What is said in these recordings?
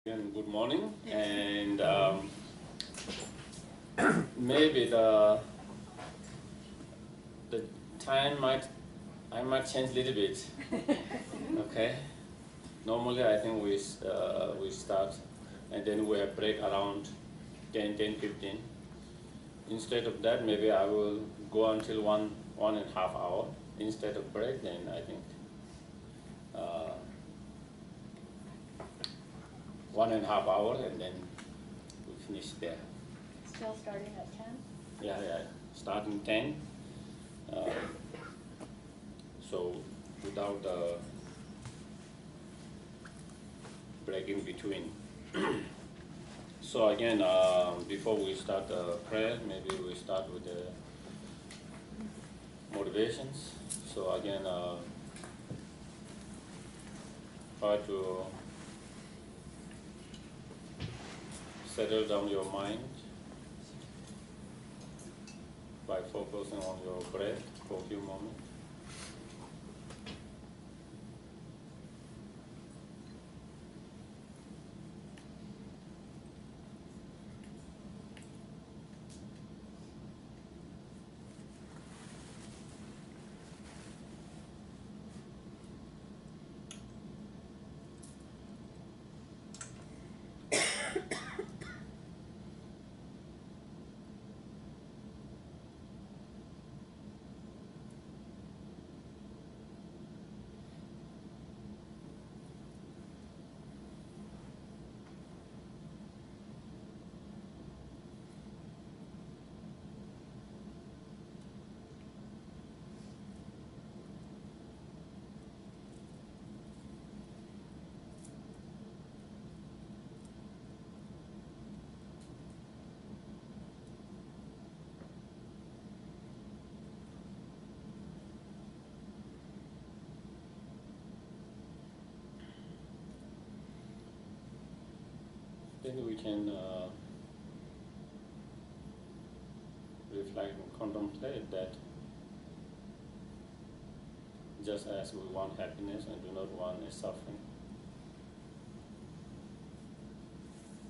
And good morning, and maybe the time I might change a little bit. Okay. Normally, I think we start, and then we have break around 10:15. Instead of that, maybe I will go until one and a half hour instead of break. Then I think 1.5 hour, and then we finish there. Still starting at 10? Yeah, starting 10. Uh, so without the break in between. So again, before we start the prayer, maybe we start with the motivations. So again, try to settle down your mind by focusing on your breath for a few moments. Then we can reflect and contemplate that just as we want happiness and do not want a suffering,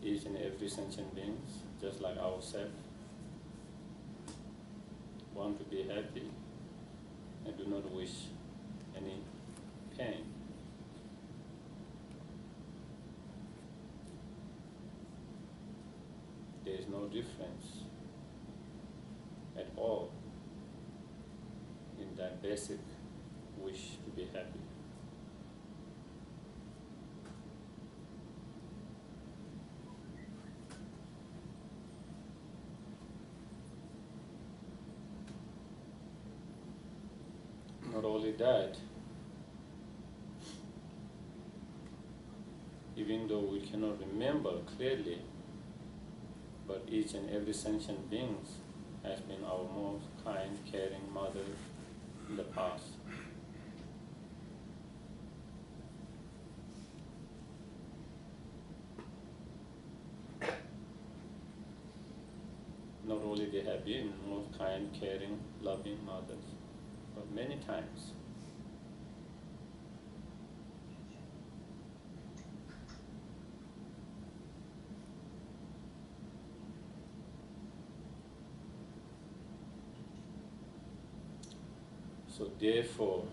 each and every sentient beings, just like ourselves, want to be happy and do not wish any pain. There is no difference at all in that basic wish to be happy. Not only that, even though we cannot remember clearly, but each and every sentient being has been our most kind, caring mother in the past. Not only they have been most kind, caring, loving mothers, but many times so therefore,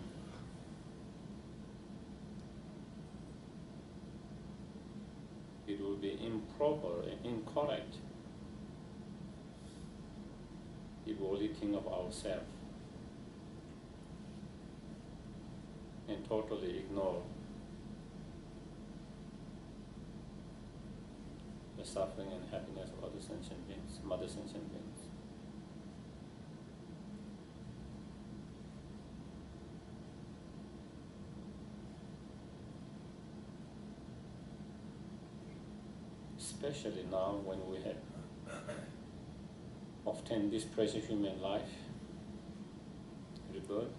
it would be improper and incorrect if we only think of ourselves and totally ignore the suffering and happiness of other sentient beings, mother sentient beings. Especially now when we have obtained this precious human life, rebirth,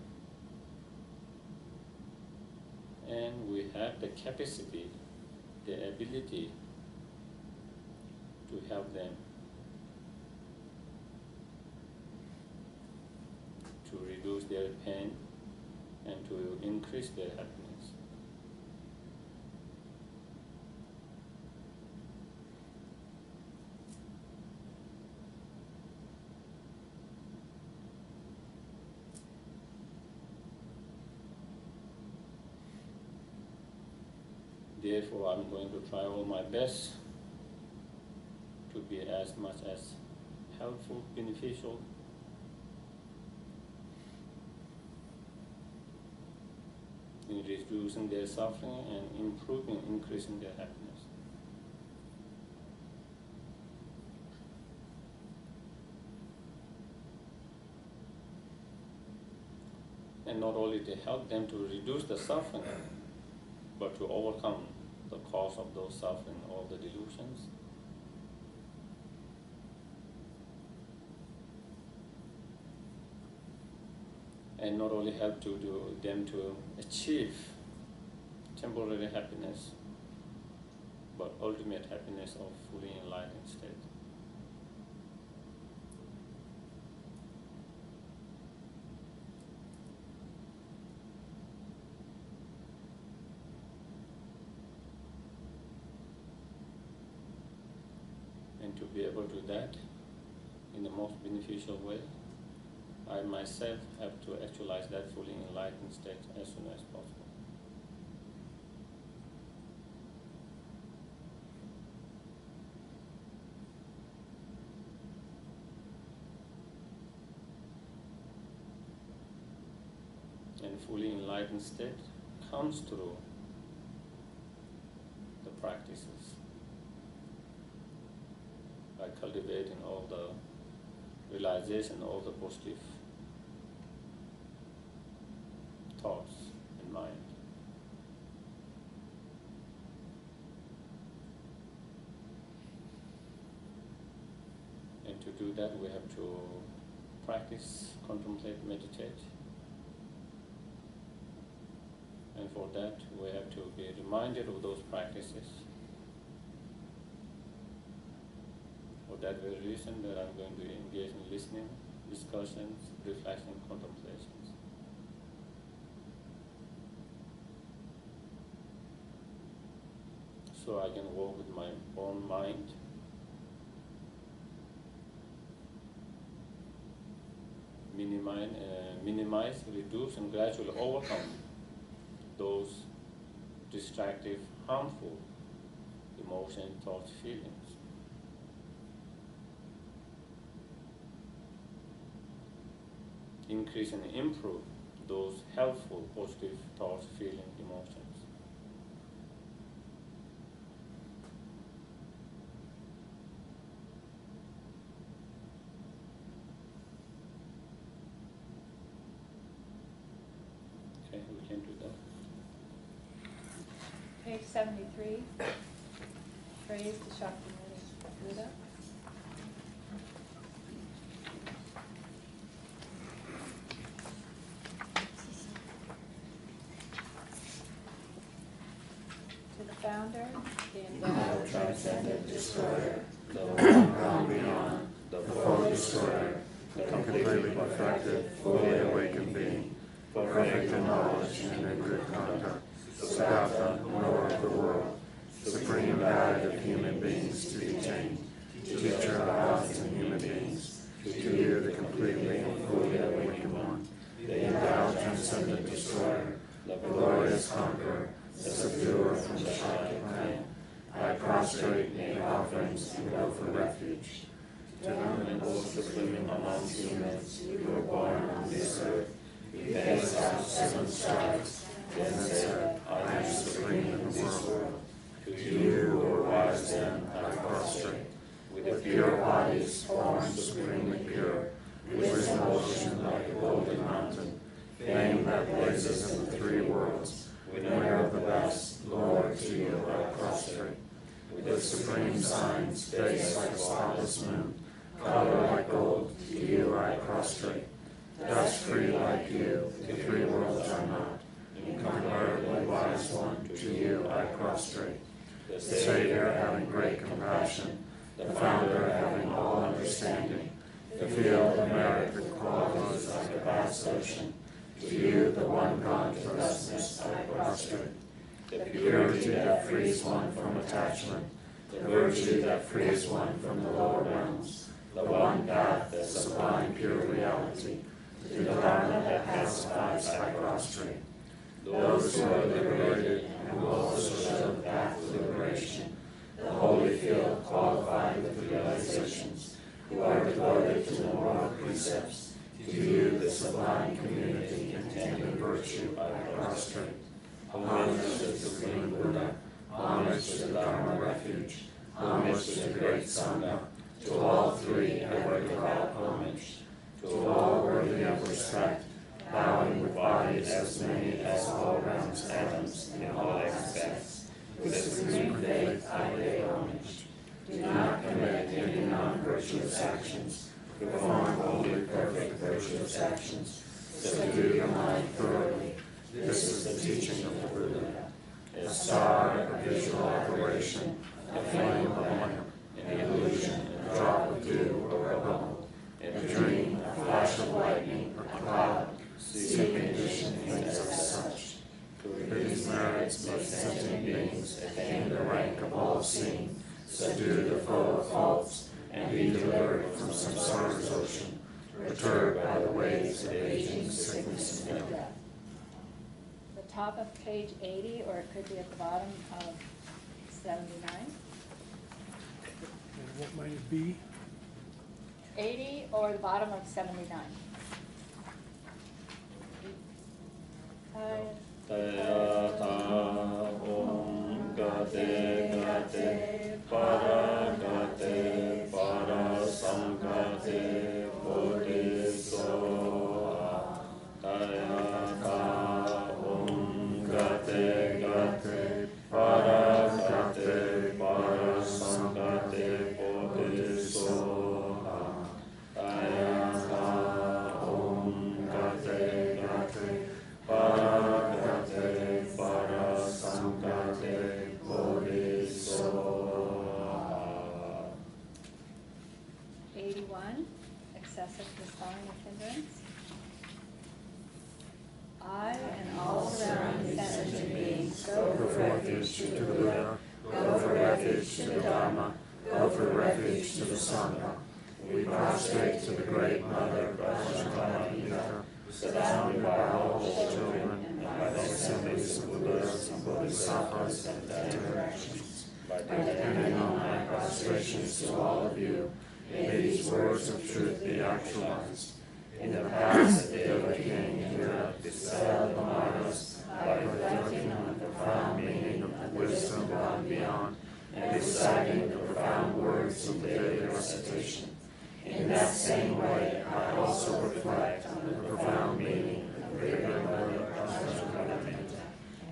and we have the capacity, the ability to help them to reduce their pain and to increase their happiness. therefore I'm going to try all my best to be as much as helpful, beneficial, in reducing their suffering and improving, increasing their happiness. And not only to help them to reduce the suffering, but to overcome the cause of those suffering, all the delusions. And not only help them to achieve temporary happiness, but ultimate happiness of fully enlightened state. And to be able to do that in the most beneficial way, I myself have to actualize that fully enlightened state as soon as possible. And fully enlightened state comes through the practices, by cultivating all the realization, all the positive thoughts and mind. And to do that, we have to practice, contemplate, meditate. And for that, we have to be reminded of those practices. For that very reason, that I'm going to engage in listening, discussions, reflection, contemplations. So I can work with my own mind, minimize, reduce, and gradually overcome those distractive, harmful emotions, thoughts, feelings. Increase and improve those helpful, positive thoughts, feelings, emotions. Okay, we can do that. Page 73, praise the Shakyamuni Buddha. To the founder, the endowed, transcendent destroyer, the one gone beyond, the full destroyer, the completely perfected, fully awakened being, perfect in knowledge and in good conduct, Siddhartha, knower of the world, supreme guide of human beings to be tamed, teacher of gods and human beings, to you the completely and fully awakened one, the endowed transcendent destroyer, the glorious conqueror, the subduer from the Shakya clan, I prostrate, make offerings, and go for refuge. To whom, O supreme amongst humans, you were born on this earth, you passed out 7 strides, then said, I am supreme in the world. To you who are wise then, I prostrate. With pure bodies, forms supremely pure, wisdom ocean like a golden mountain, fame that blazes in the 3 worlds, winner of the best, Lord, to you I prostrate. With supreme signs, face like a spotless moon, color like gold, to you I prostrate. Dust free like you, the 3 worlds are not. Incomparably wise one, to you I prostrate. The Savior having great compassion, the Founder having all understanding, the field of merit with qualities like a vast ocean, to you the one God vastness I prostrate. The purity that frees one from attachment, the virtue that frees one from the lower realms, the one path, the sublime pure reality, the Dharma that pacifies I prostrate. Those who are liberated and will also show the path to liberation. The holy feel qualified with the realizations, who are devoted to the moral precepts, to view the sublime community contained in virtue by prostrate. Homage to the Supreme Buddha, homage to the Dharma refuge, homage to the great Sangha. To all three I would devout homage. To all worthy of respect, bowing with bodies as many as all realms atoms in all aspects. With supreme faith I pay homage. Do not commit any non-virtuous actions. Perform holy, perfect, virtuous actions. Subdue your mind thoroughly. This is the teaching of the Buddha. A star, a visual aberration, a flame of a lamp, an illusion, a drop of dew or a bubble, a dream, a flash of lightning, a cloud, see conditioned things as such. For these merits may sentient beings attain the rank of all seeing, subdue the foe of faults, and be delivered from samsara's ocean, perturbed by the waves of aging, sickness, and death. The top of page 80, or it could be at the bottom of 79. And what might it be? 80 or the bottom of 79. Tayata Om Gate Gate Paragate Parasamgate Bodhisoha. Tayata Om Gate Gate Paragate Parasamgate Bodhisoha. Tayata Om Gate Gate Paragate Parasamgate Bodhisoha. 81, excessive dispelling of hindrance. I and all surrounding sentient beings go for refuge to the Buddha, go for refuge to the Dharma, go for refuge to the Sangha. We prostrate to the Great Mother, Vajrayanita, surrounded by all the children, and by the assemblies of Buddhas and Bodhisattvas and their interactions. By depending on my prostrations to all of you, may these words of truth be actualized. In the past, the Buddha King in Europe dispelled the martyrs by reflecting on the profound meaning of the wisdom above and beyond, and reciting the profound words of the daily recitation. In that same way, I also reflect on the profound meaning of the Great Mother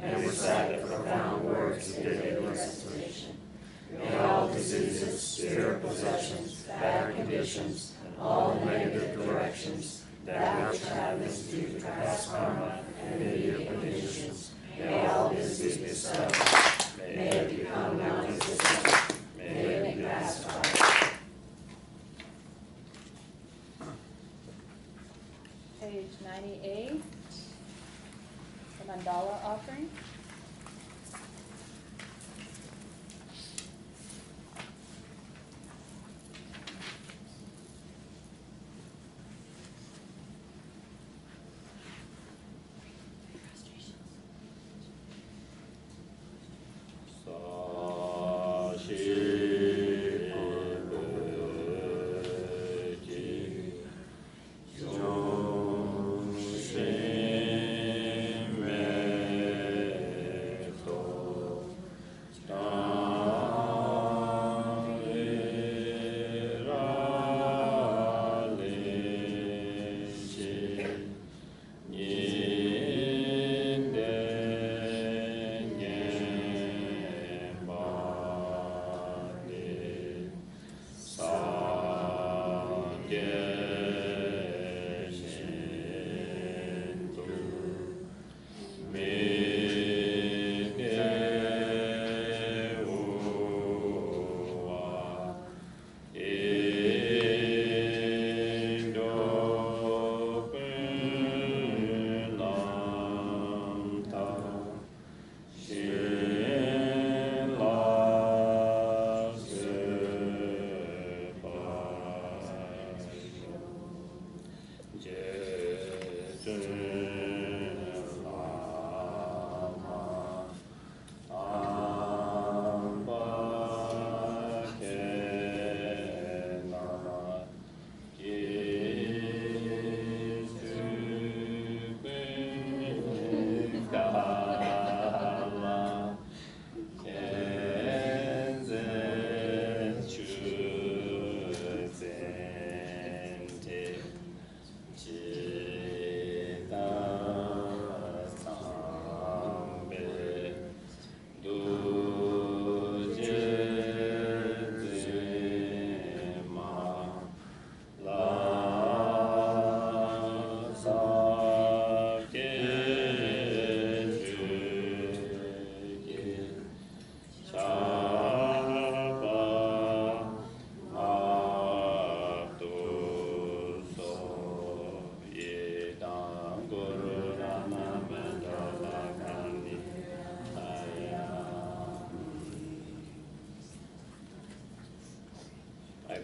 and recite the profound words of daily recitation. May all diseases, spirit possessions, bad conditions, and all negative directions, that which happens due to past karma and immediate conditions, may all this be bestowed. May it become non-existent. May it be passed by. Page 98, the mandala offering.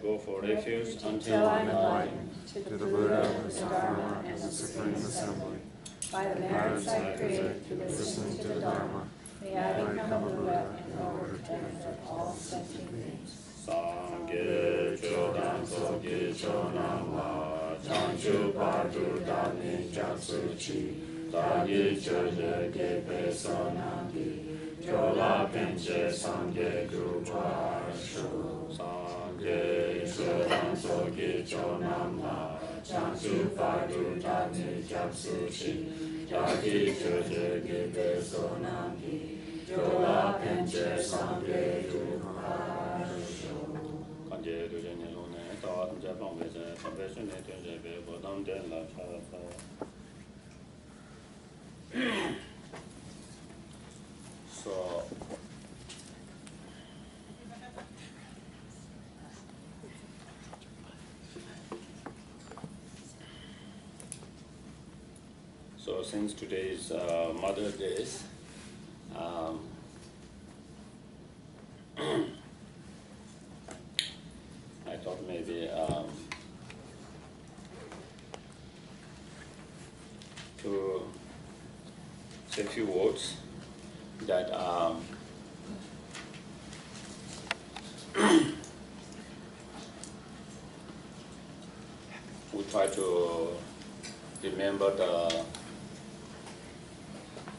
go for refuge until till I'm I'm enlightened to the Buddha, the Dharma, and the Supreme Assembly. By the merits I create through listening to the Dharma, may I become a Buddha in order to benefit all sentient beings. Sangye chodan sogi chonam la chanchu padu dani jaksu chi dagi choje gepe sonamgi chola pinche sangye grupa shu Sangye chodan sogi chonam la chanchu padu dani jaksu chi dagi choje gepe sonamgi chola pinche sangye grupa Kanjē rūjēnyē lōne, tāwā tōngchē pāṅbēchē, pāṅbēchē nē tōngchē bē, bōdāṃ tēn lā chā sā. So since today is Mother's Day, I thought maybe to say a few words that we try to remember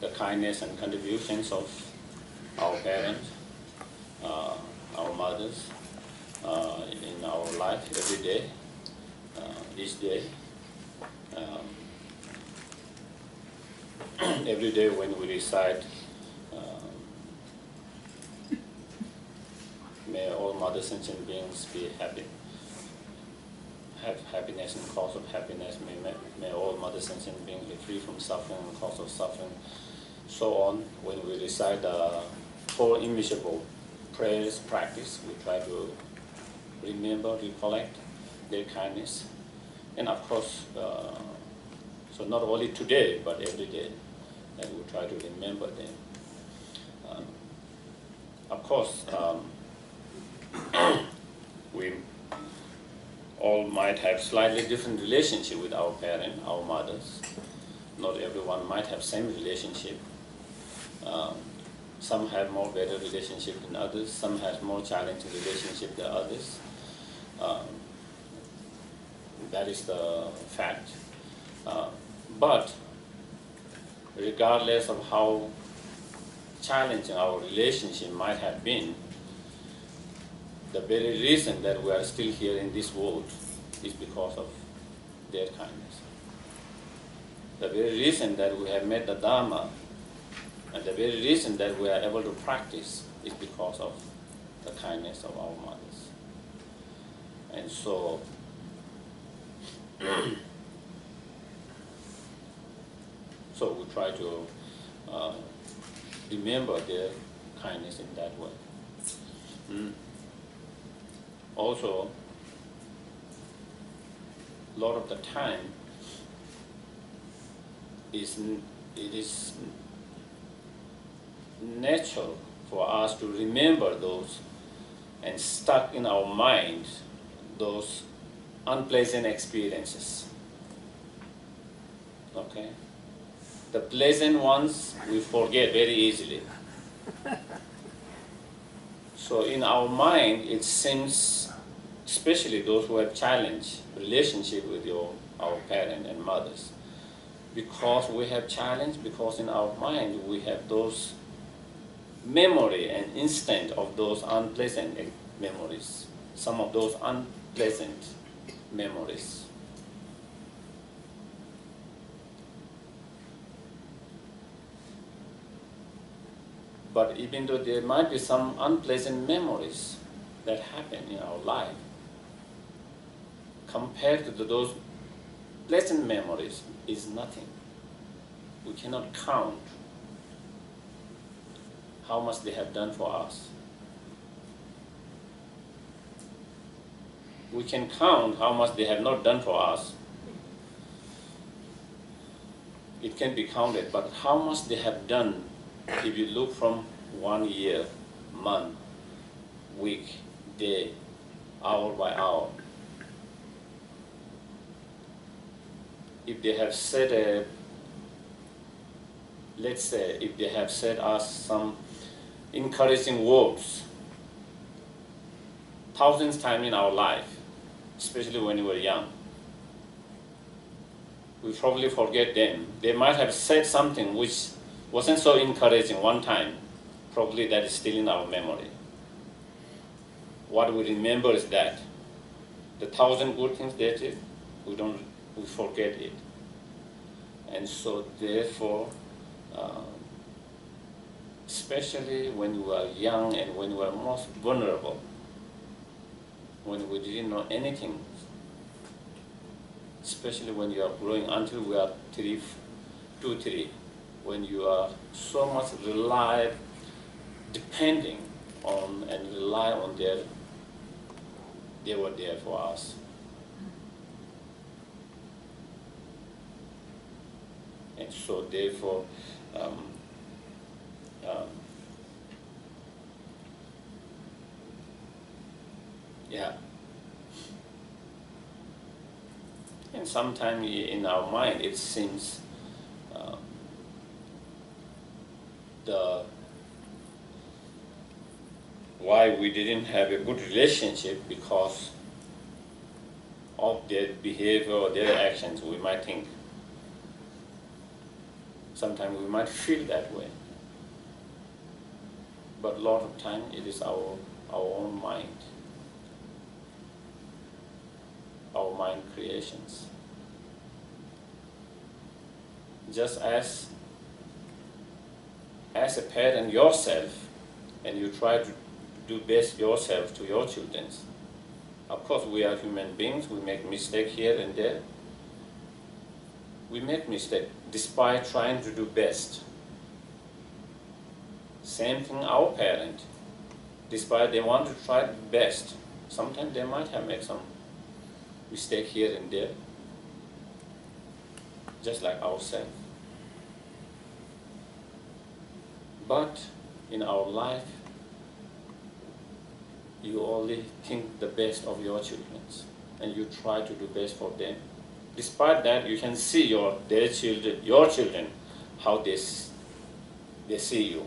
the kindness and contributions of our parents, our mothers, in our life every day, each day. Every day when we recite, may all mother sentient beings be happy, have happiness and cause of happiness, may all mother sentient beings be free from suffering and cause of suffering, so on. When we recite the four immeasurable prayers practice, we try to remember, recollect their kindness, and of course, so not only today but every day, and we try to remember them. Of course, we all might have slightly different relationship with our parents, our mothers. Not everyone might have same relationship. Some have more better relationship than others. Some have more challenging relationship than others. That is the fact. But regardless of how challenging our relationship might have been, the very reason that we are still here in this world is because of their kindness. The very reason that we have met the Dharma and the very reason that we are able to practice is because of the kindness of our mothers. And so, so we try to remember their kindness in that way. Also, a lot of the time, it is natural for us to remember those and stuck in our mind those unpleasant experiences. Okay? The pleasant ones we forget very easily. So in our mind, it seems, especially those who have challenged relationship with our parents and mothers, because we have challenge, because in our mind we have those memory and instant of those unpleasant memories, some of those unpleasant memories. But even though there might be some unpleasant memories that happen in our life, compared to those pleasant memories is nothing. We cannot count how much they have done for us. We can count how much they have not done for us. It can be counted, but how much they have done, if you look from 1 year, month, week, day, hour by hour. If they have said let's say, if they have said us some encouraging words thousands times in our life, especially when we were young, we probably forget them. They might have said something which wasn't so encouraging one time. Probably that is still in our memory. What we remember is that the 1,000 good things they did, we forget it. And so therefore, especially when we were young and when we were most vulnerable, when we didn't know anything, especially when you are growing until we are 2, 3, when you are so much depending on and rely on they were there for us. And so therefore, yeah. And sometimes in our mind it seems why we didn't have a good relationship because of their behavior or their actions, we might think. Sometimes we might feel that way. But a lot of time it is our own mind. Our mind creations. Just as a parent yourself, and you try to do best yourself to your children. Of course, we are human beings. We make mistakes here and there. We make mistakes despite trying to do best. Same thing our parent. Despite they want to try best, sometimes they might have made some mistake here and there, just like ourselves. But in our life, you only think the best of your children, and you try to do best for them. Despite that, you can see your children, how they see you.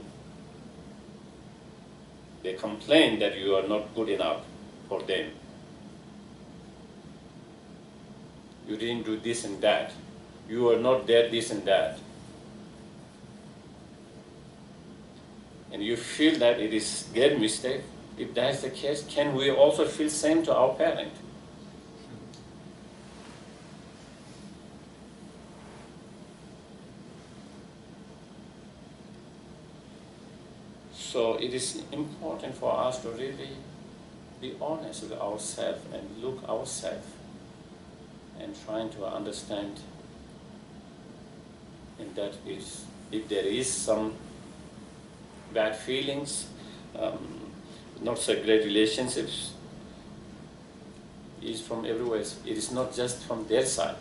They complain that you are not good enough for them. You didn't do this and that. You are not there, this and that. And you feel that it is their mistake. If that is the case, can we also feel same to our parent? So it is important for us to really be honest with ourselves and look ourselves and trying to understand, and that is, if there is some bad feelings, not so great relationships, is from everywhere. It is not just from their side.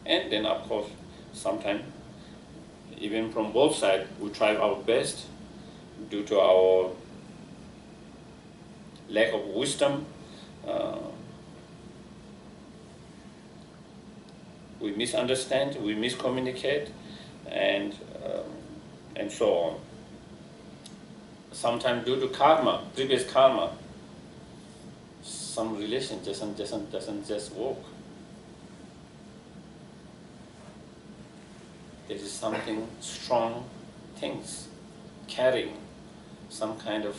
And then of course, sometimes even from both sides, we try our best due to our lack of wisdom. We misunderstand, we miscommunicate, and so on. Sometimes due to karma, previous karma, some relation doesn't just work. There is something strong things carrying, some kind of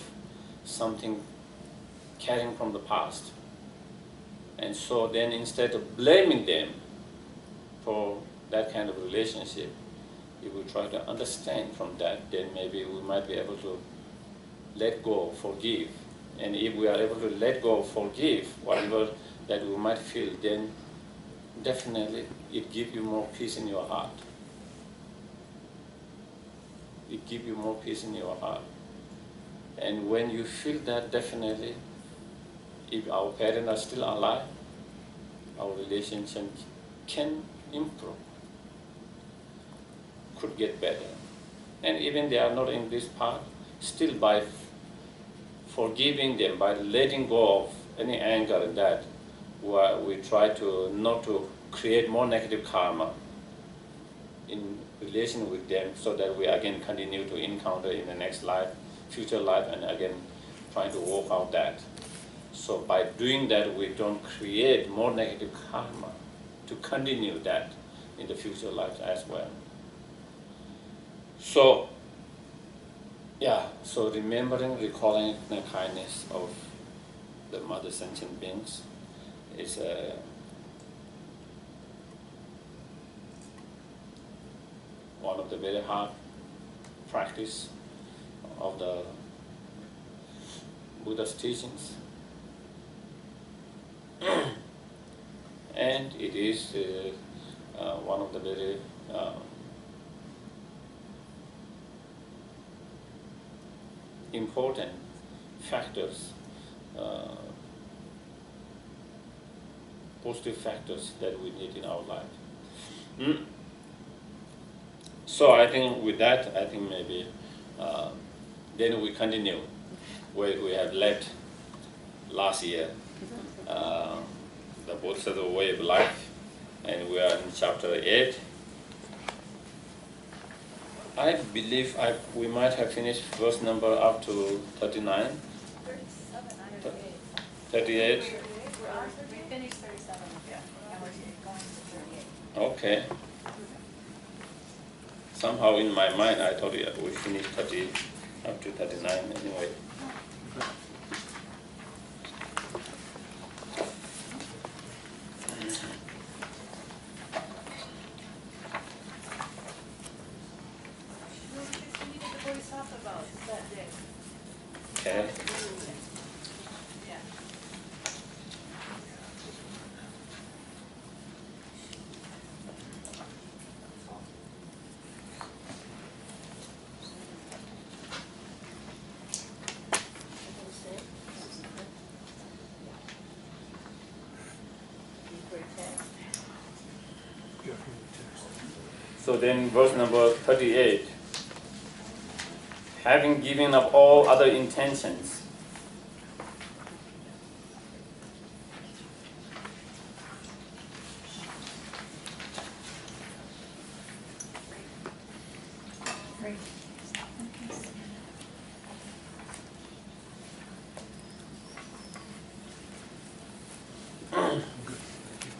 something carrying from the past. And so then instead of blaming them for that kind of relationship, if we try to understand from that, then maybe we might be able to let go, forgive. And if we are able to let go, forgive, whatever that we might feel, then definitely it gives you more peace in your heart. It gives you more peace in your heart. And when you feel that, definitely, if our parents are still alive, our relationship can improve, could get better. And even they are not in this part, still by forgiving them, by letting go of any anger in that, we try to not to create more negative karma in relation with them, so that we again continue to encounter in the next life, future life, and again trying to work out that. So by doing that, we don't create more negative karma to continue that in the future life as well. So, yeah, so remembering, recalling the kindness of the mother sentient beings is one of the very hard practice of the Buddha's teachings. And it is one of the very important factors, positive factors that we need in our life. So I think with that, I think maybe then we continue where we have left last year, the Bodhisattva way of life, and we are in chapter 8. I believe we might have finished verse number up to 39. 38. We finished 37, and we're going to 38. Okay. Somehow in my mind I thought we finished 30 up to 39 anyway. Okay. So then verse number 38. Having given up all other intentions,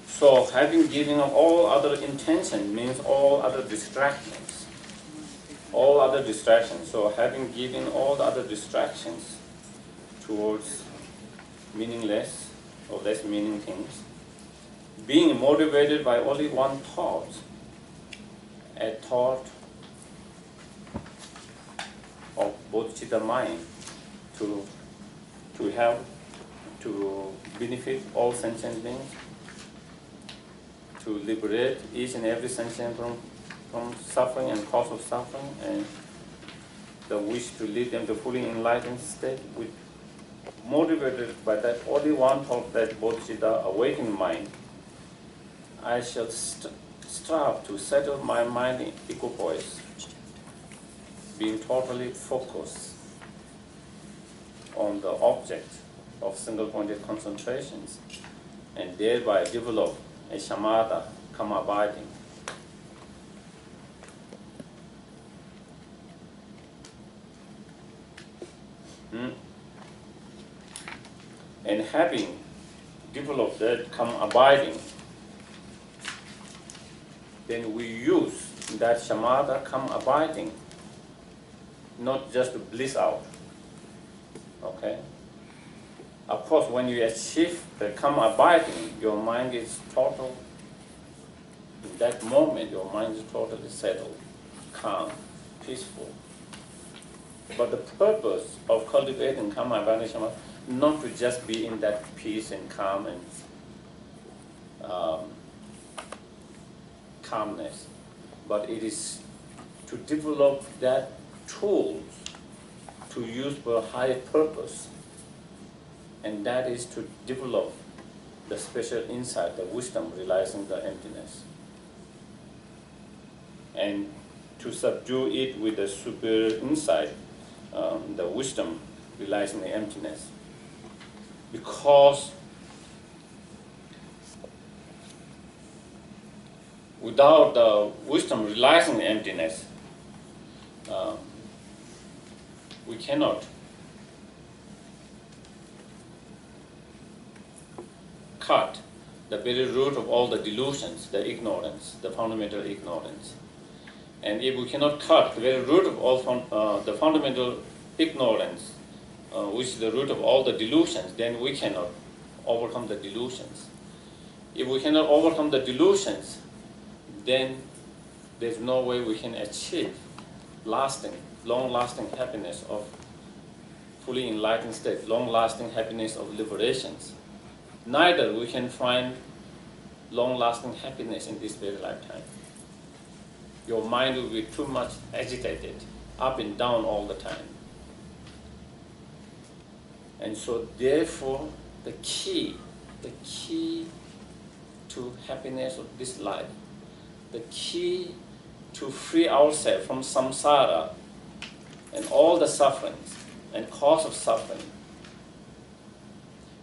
so having given up all other intention means all other distractions. All other distractions. So having given all the other distractions towards meaningless or less meaning things, being motivated by only one thought, a thought of bodhicitta mind to help, to benefit all sentient beings, to liberate each and every sentient from suffering and cause of suffering, and the wish to lead them to fully enlightened state, with motivated by that only one thought, that bodhicitta awakened mind, I shall strive to settle my mind in equipoise, being totally focused on the object of single-pointed concentrations, and thereby develop a shamatha, come abiding. And having developed that come abiding, then we use that shamatha come abiding, not just to bliss out. Okay? Of course, when you achieve the come abiding, your mind is total. In that moment, your mind is totally settled, calm, peaceful. But the purpose of cultivating karma abiding shamatha, not to just be in that peace and calm and calmness, but it is to develop that tools to use for a higher purpose, and that is to develop the special insight, the wisdom realizing the emptiness, and to subdue it with the superior insight, the wisdom realizing the emptiness. Because without the wisdom realizing the emptiness, we cannot cut the very root of all the delusions, the ignorance, the fundamental ignorance. And if we cannot cut the very root of all the fundamental ignorance, which is the root of all the delusions, then we cannot overcome the delusions. If we cannot overcome the delusions, then there's no way we can achieve lasting, long-lasting happiness of fully enlightened state, long-lasting happiness of liberations. Neither we can find long-lasting happiness in this very lifetime. Your mind will be too much agitated, up and down all the time. And so therefore, the key to happiness of this life, the key to free ourselves from samsara and all the sufferings and cause of suffering,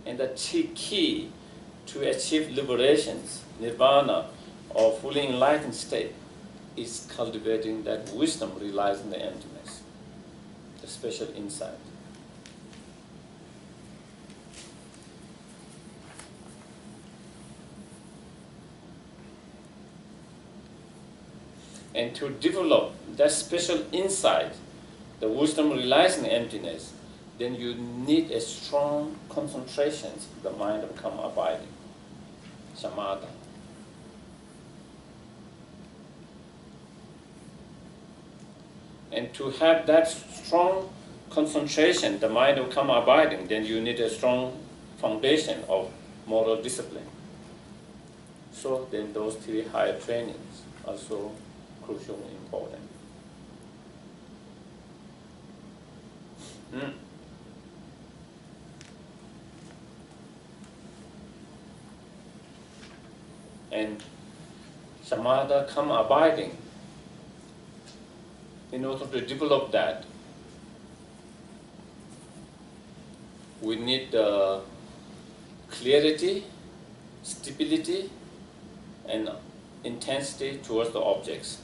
and the key to achieve liberations, nirvana, or fully enlightened state, is cultivating that wisdom realizing the emptiness, the special insight. And to develop that special insight, the wisdom realizing the emptiness, then you need a strong concentration of the mind of become abiding, samadhi. And to have that strong concentration, the mind will become abiding, then you need a strong foundation of moral discipline. So then those three higher trainings are so crucial and important. And samadhi come abiding. In order to develop that, we need clarity, stability, and intensity towards the objects.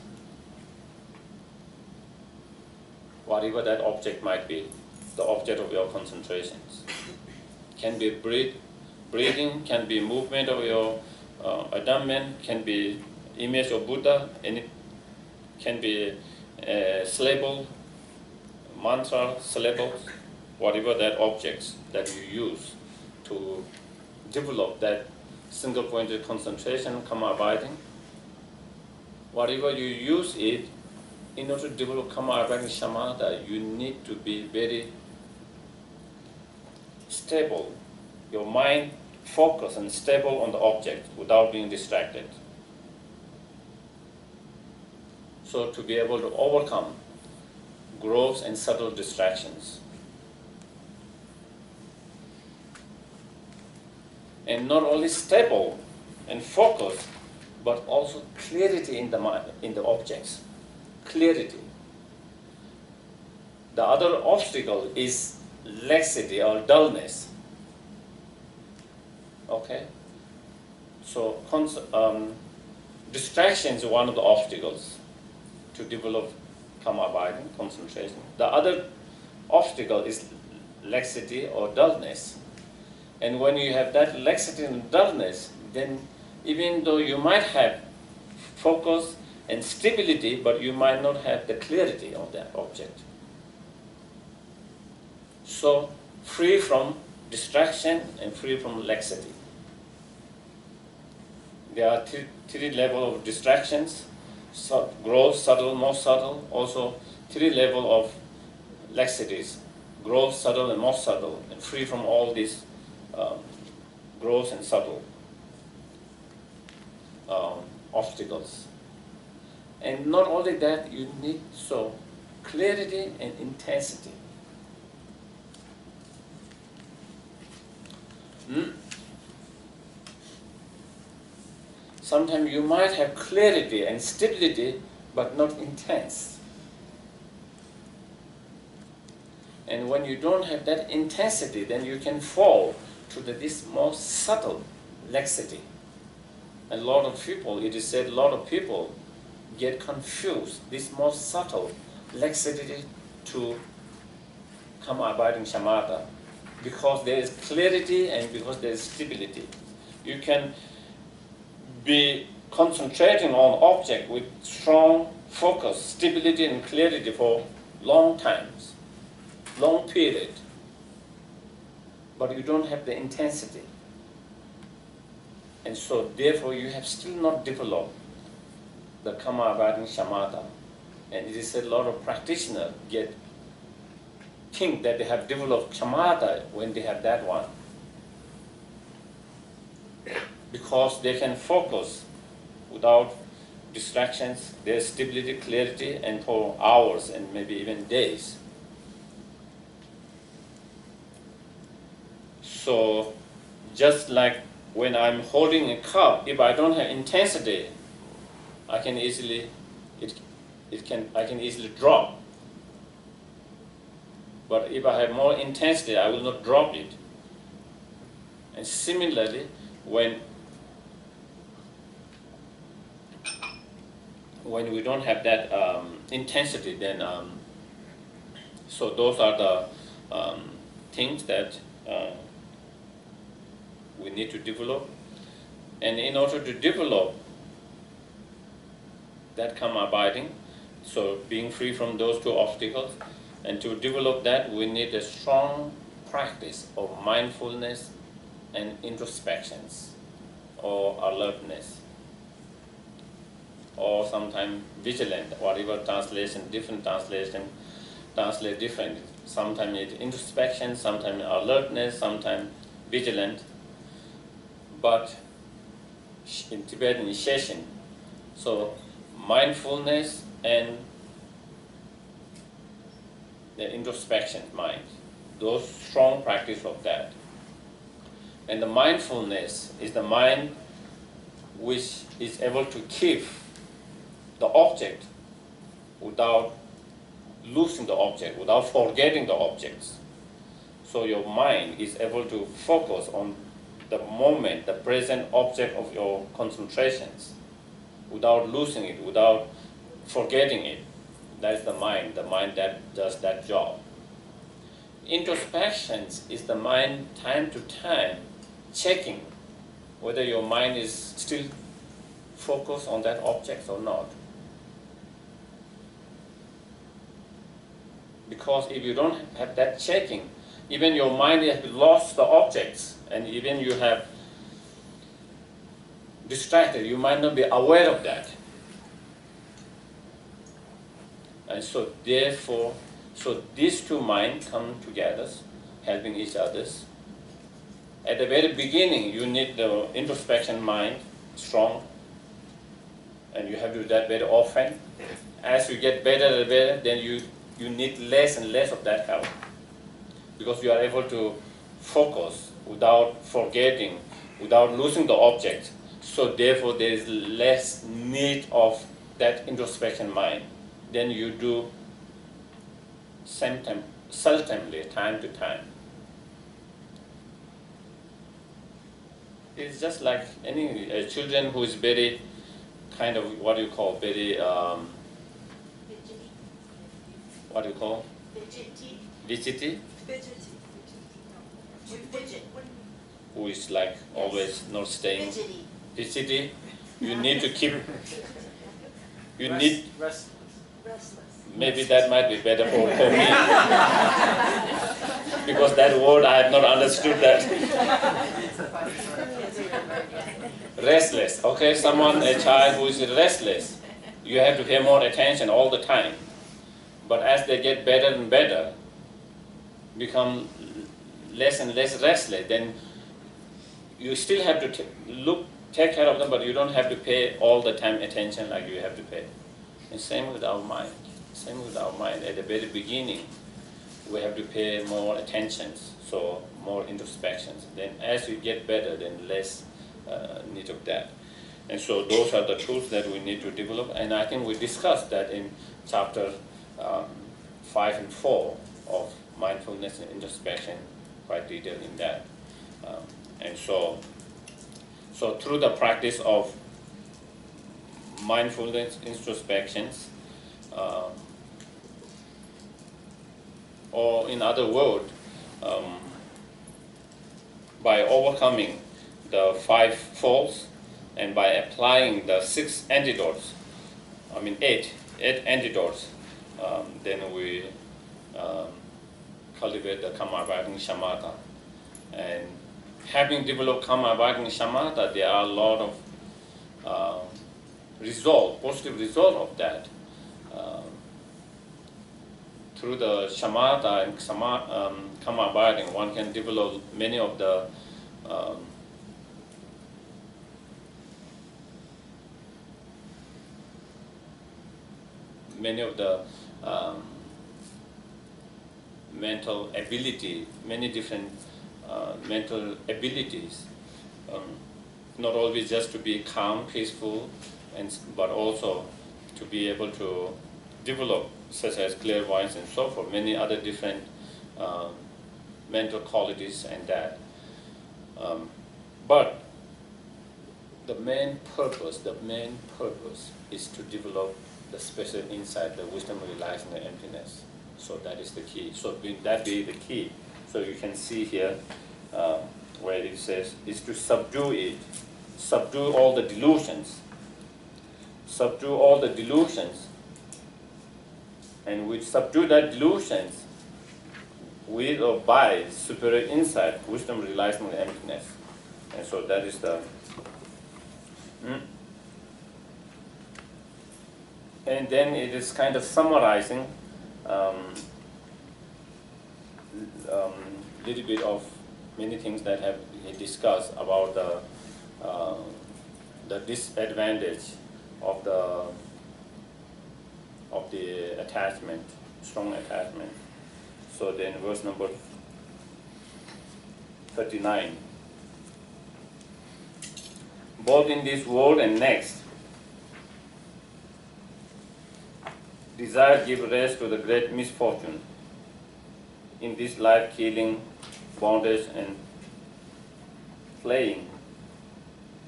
Whatever that object might be, the object of your concentrations. Can be breathing, can be movement of your adamant, can be image of Buddha, and it can be syllable, mantra, syllables, whatever that objects that you use to develop that single-pointed concentration, karma abiding. Whatever you use it, in order to develop karma abiding samadhi, you need to be very stable. Your mind focused and stable on the object without being distracted. So to be able to overcome gross and subtle distractions. And not only stable and focused, but also clarity in the mind, in the objects. Clarity. The other obstacle is laxity or dullness. Okay? So distraction is one of the obstacles to develop karma abiding, concentration. The other obstacle is laxity or dullness. And when you have that laxity and dullness, then even though you might have focus and stability, but you might not have the clarity of that object. So free from distraction and free from laxity. There are three levels of distractions: gross, subtle, most subtle. Also, three levels of laxities: gross, subtle, and most subtle. And free from all these gross and subtle obstacles. And not only that, you need clarity and intensity. Sometimes you might have clarity and stability, but not intense. And when you don't have that intensity, then you can fall to this more subtle laxity. And a lot of people, it is said, a lot of people get confused, this more subtle laxity to come abiding shamatha, because there is clarity and because there is stability. You can be concentrating on object with strong focus, stability and clarity for long times, long period, but you don't have the intensity. And so therefore you have still not developed the Kama abiding shamatha. And it is said a lot of practitioners think that they have developed shamatha when they have that one, because they can focus without distractions, there's stability, clarity, and for hours and maybe even days. So just like when I'm holding a cup, if I don't have intensity, I can easily drop. But if I have more intensity, I will not drop it. And similarly, when we don't have that intensity, then so those are the things that we need to develop. And in order to develop that Kama abiding, so being free from those two obstacles, and to develop that, we need a strong practice of mindfulness and introspections, or alertness, or sometimes vigilant, whatever translation, different translation translate different. Sometimes it's introspection, sometimes alertness, sometimes vigilant. But in Tibetan session, so mindfulness and the introspection mind, those strong practice of that. And the mindfulness is the mind which is able to keep the object without losing the object, without forgetting the objects. So your mind is able to focus on the moment, the present object of your concentrations, without losing it, without forgetting it. That's the mind that does that job. Introspections is the mind time to time checking whether your mind is still focused on that object or not. Because if you don't have that checking, even your mind has lost the objects, and even you have distracted, you might not be aware of that. And so therefore, so these two minds come together, helping each other. At the very beginning, you need the introspection mind strong, and you have to do that very often. As you get better and better, then you need less and less of that help, because you are able to focus without forgetting, without losing the object. So therefore, there is less need of that introspection mind. Then you do seldomly, time to time. It's just like any children who is very kind of what you call very what do you call? Fidgety. Who is like always not staying. Fidgety. You need to keep. You need. Restless. Maybe that might be better for me. Because that word I have not understood that. Restless. Okay, a child who is restless, you have to pay more attention all the time. But as they get better and better, become less and less restless, then you still have to take care of them, but you don't have to pay all the time attention like you have to pay. And same with our mind. Same with our mind. At the very beginning, we have to pay more attention, so more introspections. Then as you get better, then less need of that. And so those are the tools that we need to develop. And I think we discussed that in chapter 5 and 4. of mindfulness and introspection, quite detailed in that. And so through the practice of mindfulness introspections, or in other words, by overcoming the 5 faults and by applying the 6 antidotes, eight antidotes, then we cultivate the karma abiding shamatha. And having developed karma abiding shamatha, there are a lot of positive result of that. Through the shamatha and karma abiding, one can develop many of the mental ability, many different mental abilities. Not always just to be calm, peaceful, but also to be able to develop, such as clairvoyance and so forth, many other different mental qualities and that. But the main purpose is to develop the special insight, the wisdom realizing the emptiness. So that is the key. So that be the key. So you can see here where it says is to subdue it, subdue all the delusions, and we subdue that delusions with or by superior insight, wisdom realizing the emptiness. And so that is the and then it is kind of summarizing little bit of many things that have been discussed about the disadvantage of the attachment, strong attachment. So then verse number 39. Both in this world and next, desire gives rest to the great misfortune. In this life, killing, bondage, and playing,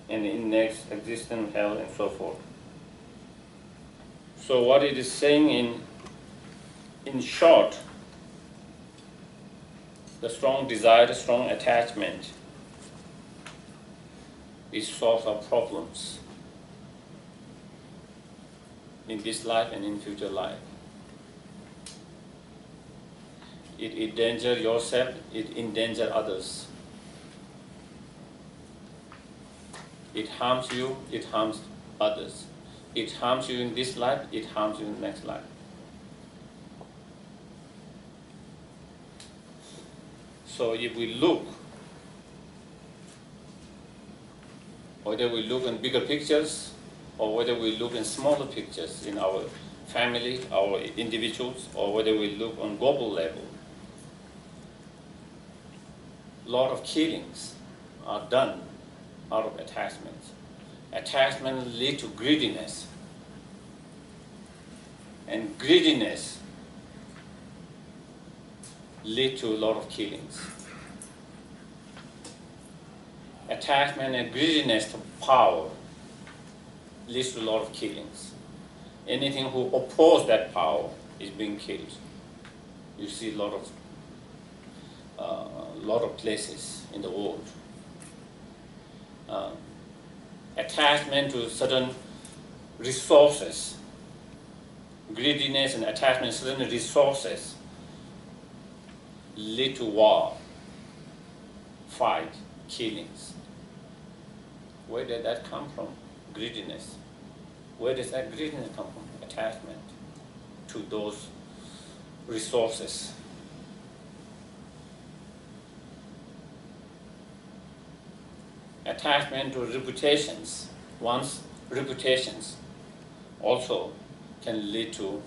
and in next existence, hell, and so forth. So what it is saying in short, the strong desire, the strong attachment is source of problems in this life and in future life. It endangers yourself, it endangers others. It harms you, it harms others. It harms you in this life, it harms you in the next life. So if we look, whether we look in bigger pictures or whether we look in smaller pictures in our family, our individuals, or whether we look on global level, a lot of killings are done out of attachment. Attachment leads to greediness, and greediness leads to a lot of killings. Attachment and greediness to power leads to a lot of killings. Anything who opposes that power is being killed. You see a lot of places in the world. Attachment to certain resources, greediness and attachment to certain resources lead to war, fight, killings. Where did that come from? Greediness. Where does that greediness come from? Attachment to those resources. Attachment to reputations. One's reputations also can lead to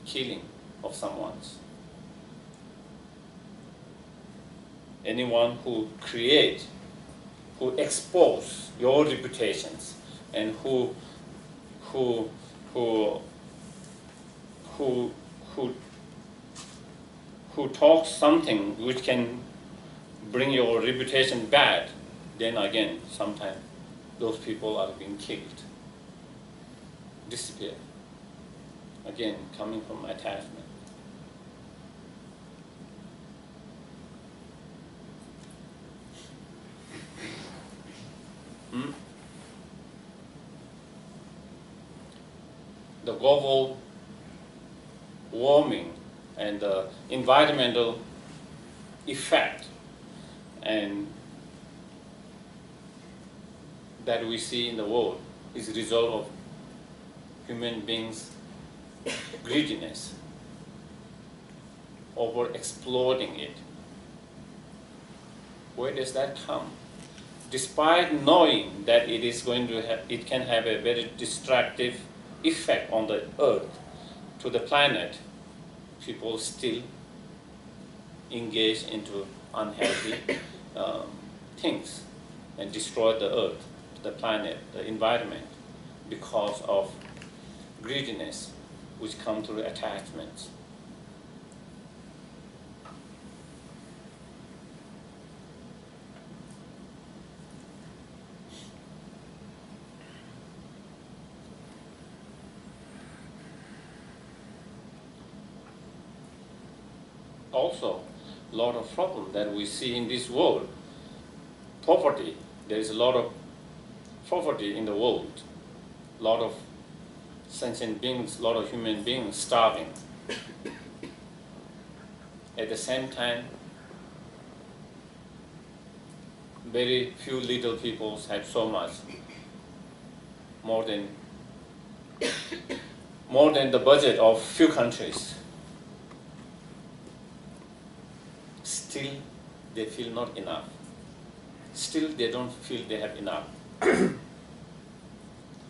killing of someone's. Anyone who create, who expose your reputations, and who who talks something which can bring your reputation bad, then again, sometimes those people are being killed, disappear. Again, coming from attachment. The global warming and the environmental effect and that we see in the world is a result of human beings' greediness, over exploiting it. Where does that come? Despite knowing that it is going to it can have a very destructive effect on the earth, to the planet, people still engage into unhealthy things and destroy the earth, the planet, the environment, because of greediness, which comes through attachments. Also, a lot of problem that we see in this world. Poverty. There is a lot of poverty in the world. A lot of sentient beings, a lot of human beings starving. At the same time, very few little people have so much, more than the budget of few countries. Still, they feel not enough. Still, they don't feel they have enough.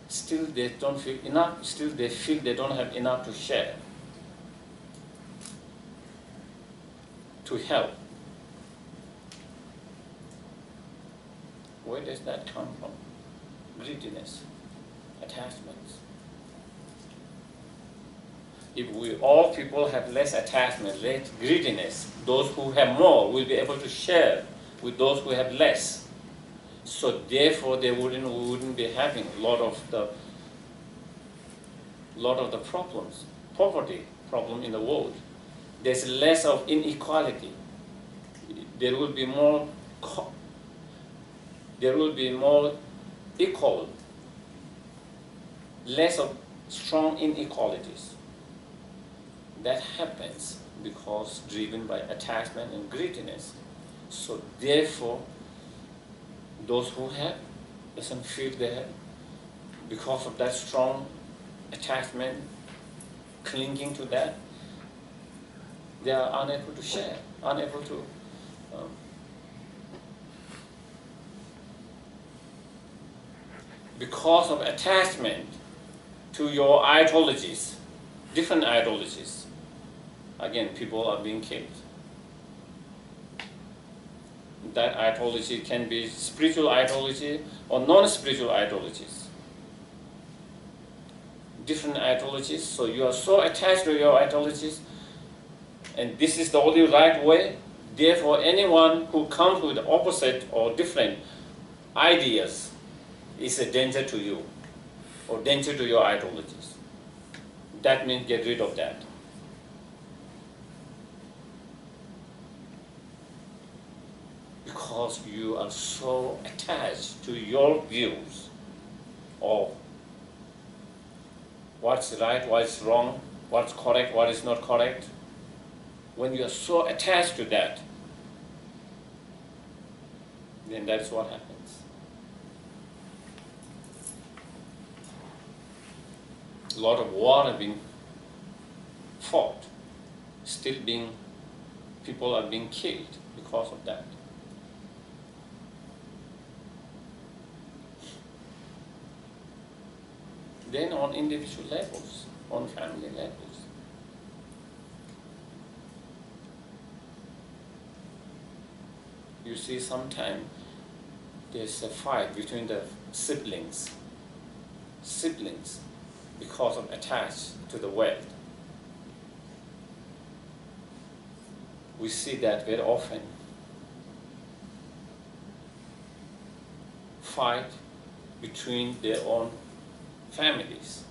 Still, they don't feel enough. Still, they feel they don't have enough to share, to help. Where does that come from? Greediness, attachments. If we all people have less attachment, less greediness, those who have more will be able to share with those who have less. So therefore, we wouldn't be having a lot of the problems, poverty problem in the world. There's less of inequality. There will be more equal, less of strong inequalities. That happens because driven by attachment and greediness. So therefore, those who have doesn't feel they have, because of that strong attachment, clinging to that, they are unable to share, unable to because of attachment to your ideologies, different ideologies. Again, people are being killed. That ideology can be spiritual ideology or non-spiritual ideologies. Different ideologies, so you are so attached to your ideologies, and this is the only right way. Therefore, anyone who comes with opposite or different ideas is a danger to you, or danger to your ideologies. That means get rid of that. Because you are so attached to your views of what's right, what's wrong, what's correct, what is not correct. When you are so attached to that, then that's what happens. A lot of war are being fought, people are being killed because of that. Then on individual levels, on family levels. You see sometimes there's a fight between the siblings because of attached to the wealth. we see that very often. Fight between their own families,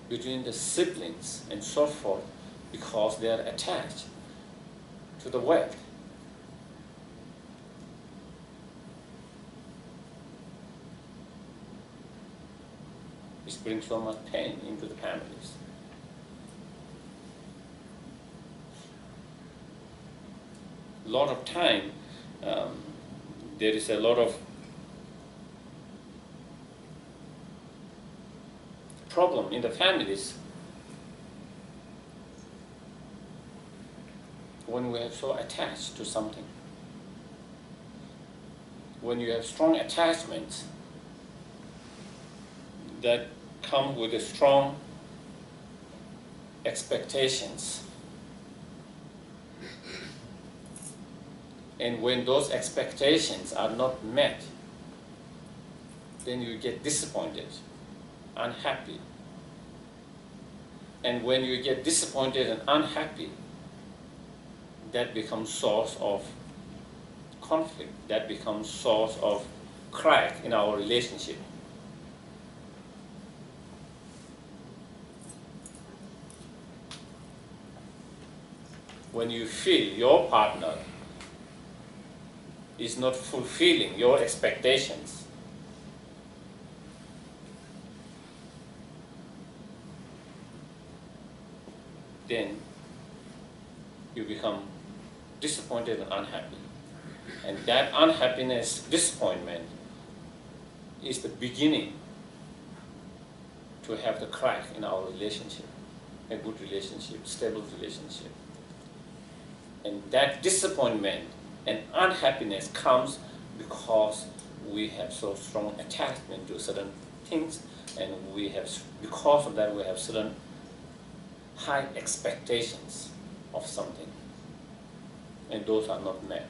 between the siblings and so forth, because they are attached to the wealth. This brings so much pain into the families. A lot of time, there is a lot of problem in the families when we are so attached to something. When you have strong attachments that come with a strong expectations. And when those expectations are not met, then you get disappointed, unhappy. And when you get disappointed and unhappy, that becomes source of conflict, that becomes source of crack in our relationship. When you feel your partner is not fulfilling your expectations, then you become disappointed and unhappy. And that unhappiness, disappointment, is the beginning to have the crack in our relationship, a good relationship, stable relationship. And that disappointment and unhappiness comes because we have so strong attachment to certain things, and because of that we have certain high expectations of something, and those are not met.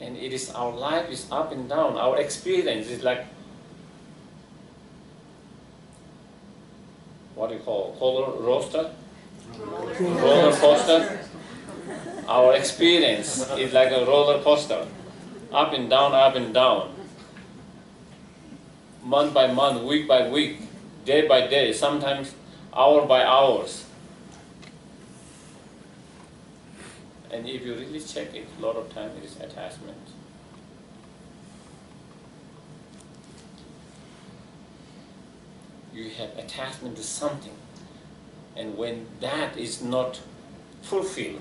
And it is, our life is up and down. Our experience is like, what do you call, roller coaster. Our experience is like a roller coaster, up and down, month by month, week by week, day by day, sometimes hour by hours. And if you really check it, a lot of time it is attachment. You have attachment to something, and when that is not fulfilled,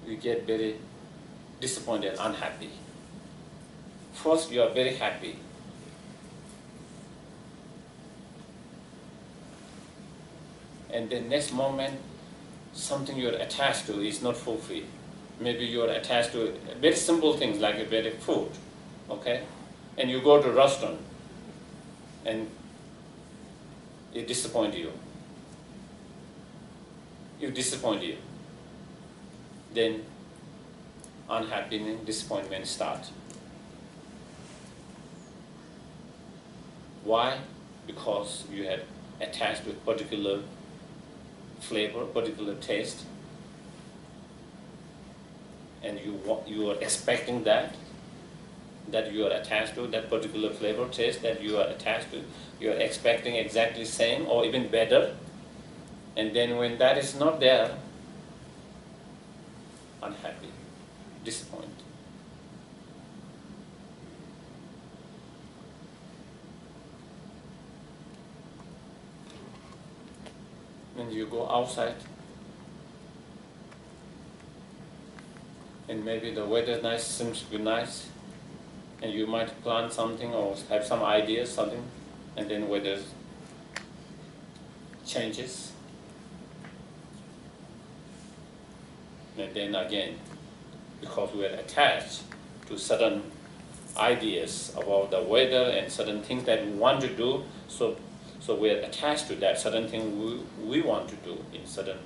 you get very disappointed, unhappy. First, you are very happy. And the next moment, something you are attached to is not fulfilled. Maybe you are attached to very simple things like a very food, okay? And you go to a restaurant, and it disappoints you. You disappoint you. Then unhappiness, disappointment start. Why? Because you had attached to a particular flavor, particular taste, and you are expecting that you are attached to, that particular flavor, taste that you are attached to, you are expecting exactly same or even better, and then when that is not there, unhappy, disappointed. When you go outside, and maybe the weather nice, seems to be nice, and you might plan something or have some ideas, something, and then weather changes. And then again, because we are attached to certain ideas about the weather and certain things that we want to do, so we are attached to that certain thing we want to do in certain,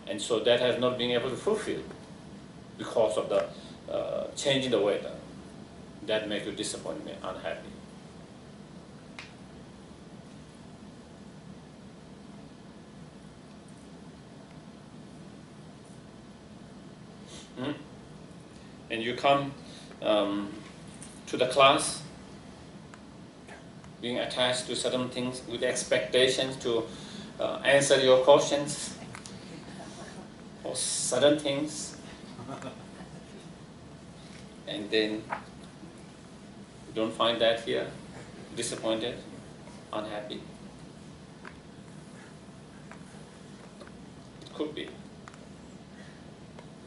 and so that has not been able to fulfill because of the change in the weather. that make you disappointed, unhappy. And you come to the class being attached to certain things with expectations to answer your questions or certain things, and then you don't find that here, disappointed, unhappy. It could be.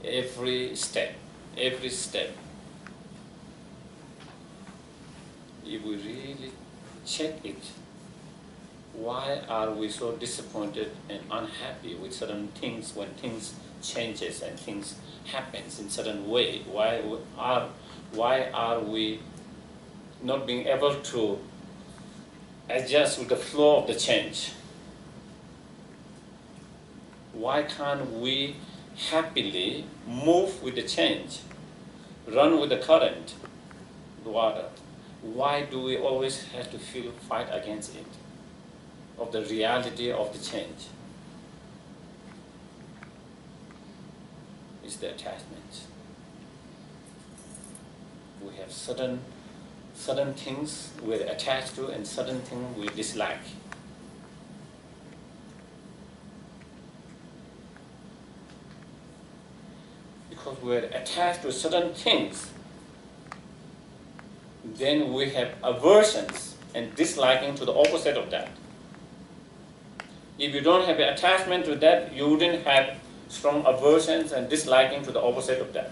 Every step, if we really check it, why are we so disappointed and unhappy with certain things when things changes and things happens in certain way? Why are we not being able to adjust with the flow of the change? Why can't we happily move with the change, run with the current, the water? Why do we always have to fight against it, of the reality of the change? It's the attachment. We have certain things we're attached to and certain things we dislike. Because we're attached to certain things, then we have aversions and disliking to the opposite of that. If you don't have an attachment to that, you wouldn't have strong aversions and disliking to the opposite of that.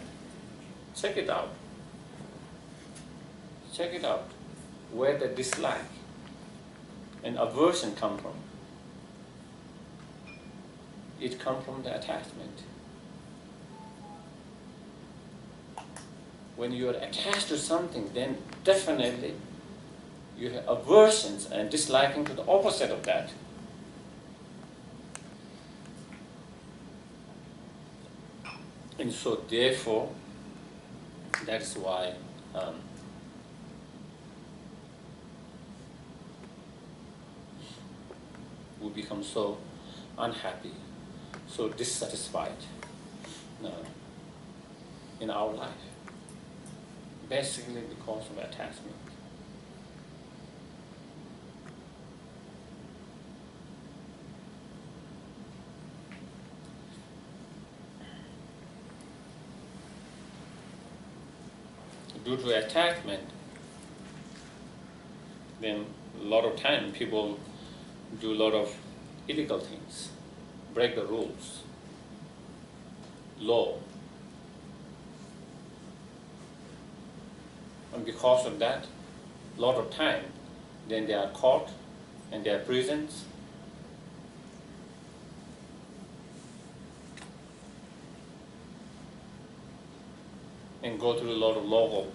Check it out. Check it out. Where the dislike and aversion come from. It comes from the attachment. When you are attached to something, then definitely you have aversions and disliking to the opposite of that. And so therefore, that is why we become so unhappy, so dissatisfied in our life. Basically because of attachment. Due to attachment, then a lot of time people do a lot of illegal things, break the rules, law. And because of that, a lot of time, then they are caught and they are prisons. And go through a lot of law,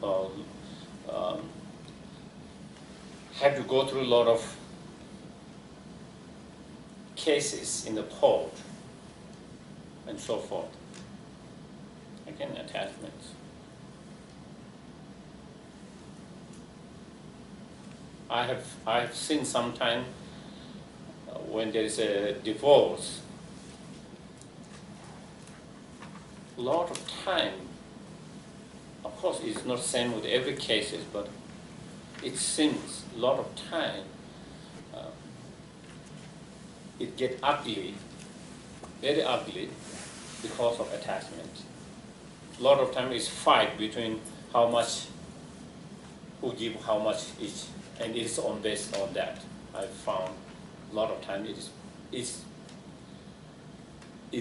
have to go through a lot of cases in the court and so forth. Again, attachments. I have seen sometime when there is a divorce, a lot of time, of course it's not the same with every case, but it seems a lot of time it gets ugly, very ugly, because of attachment. A lot of time is fight between how much, who give how much each, and it's based on that. I've found a lot of time it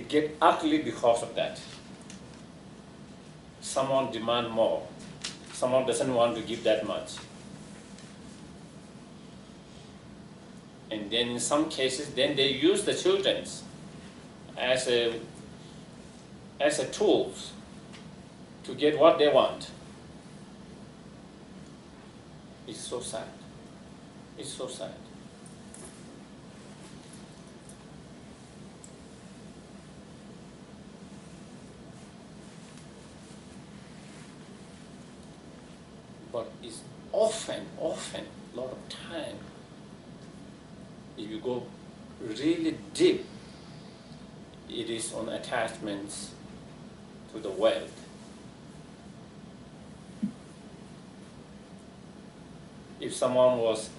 gets ugly because of that. Someone demand more, someone doesn't want to give that much. And then in some cases, then they use the children as a tools to get what they want. It's so sad. It's so sad. But often, a lot of time, if you go really deep, it is on attachments to the wealth. If someone was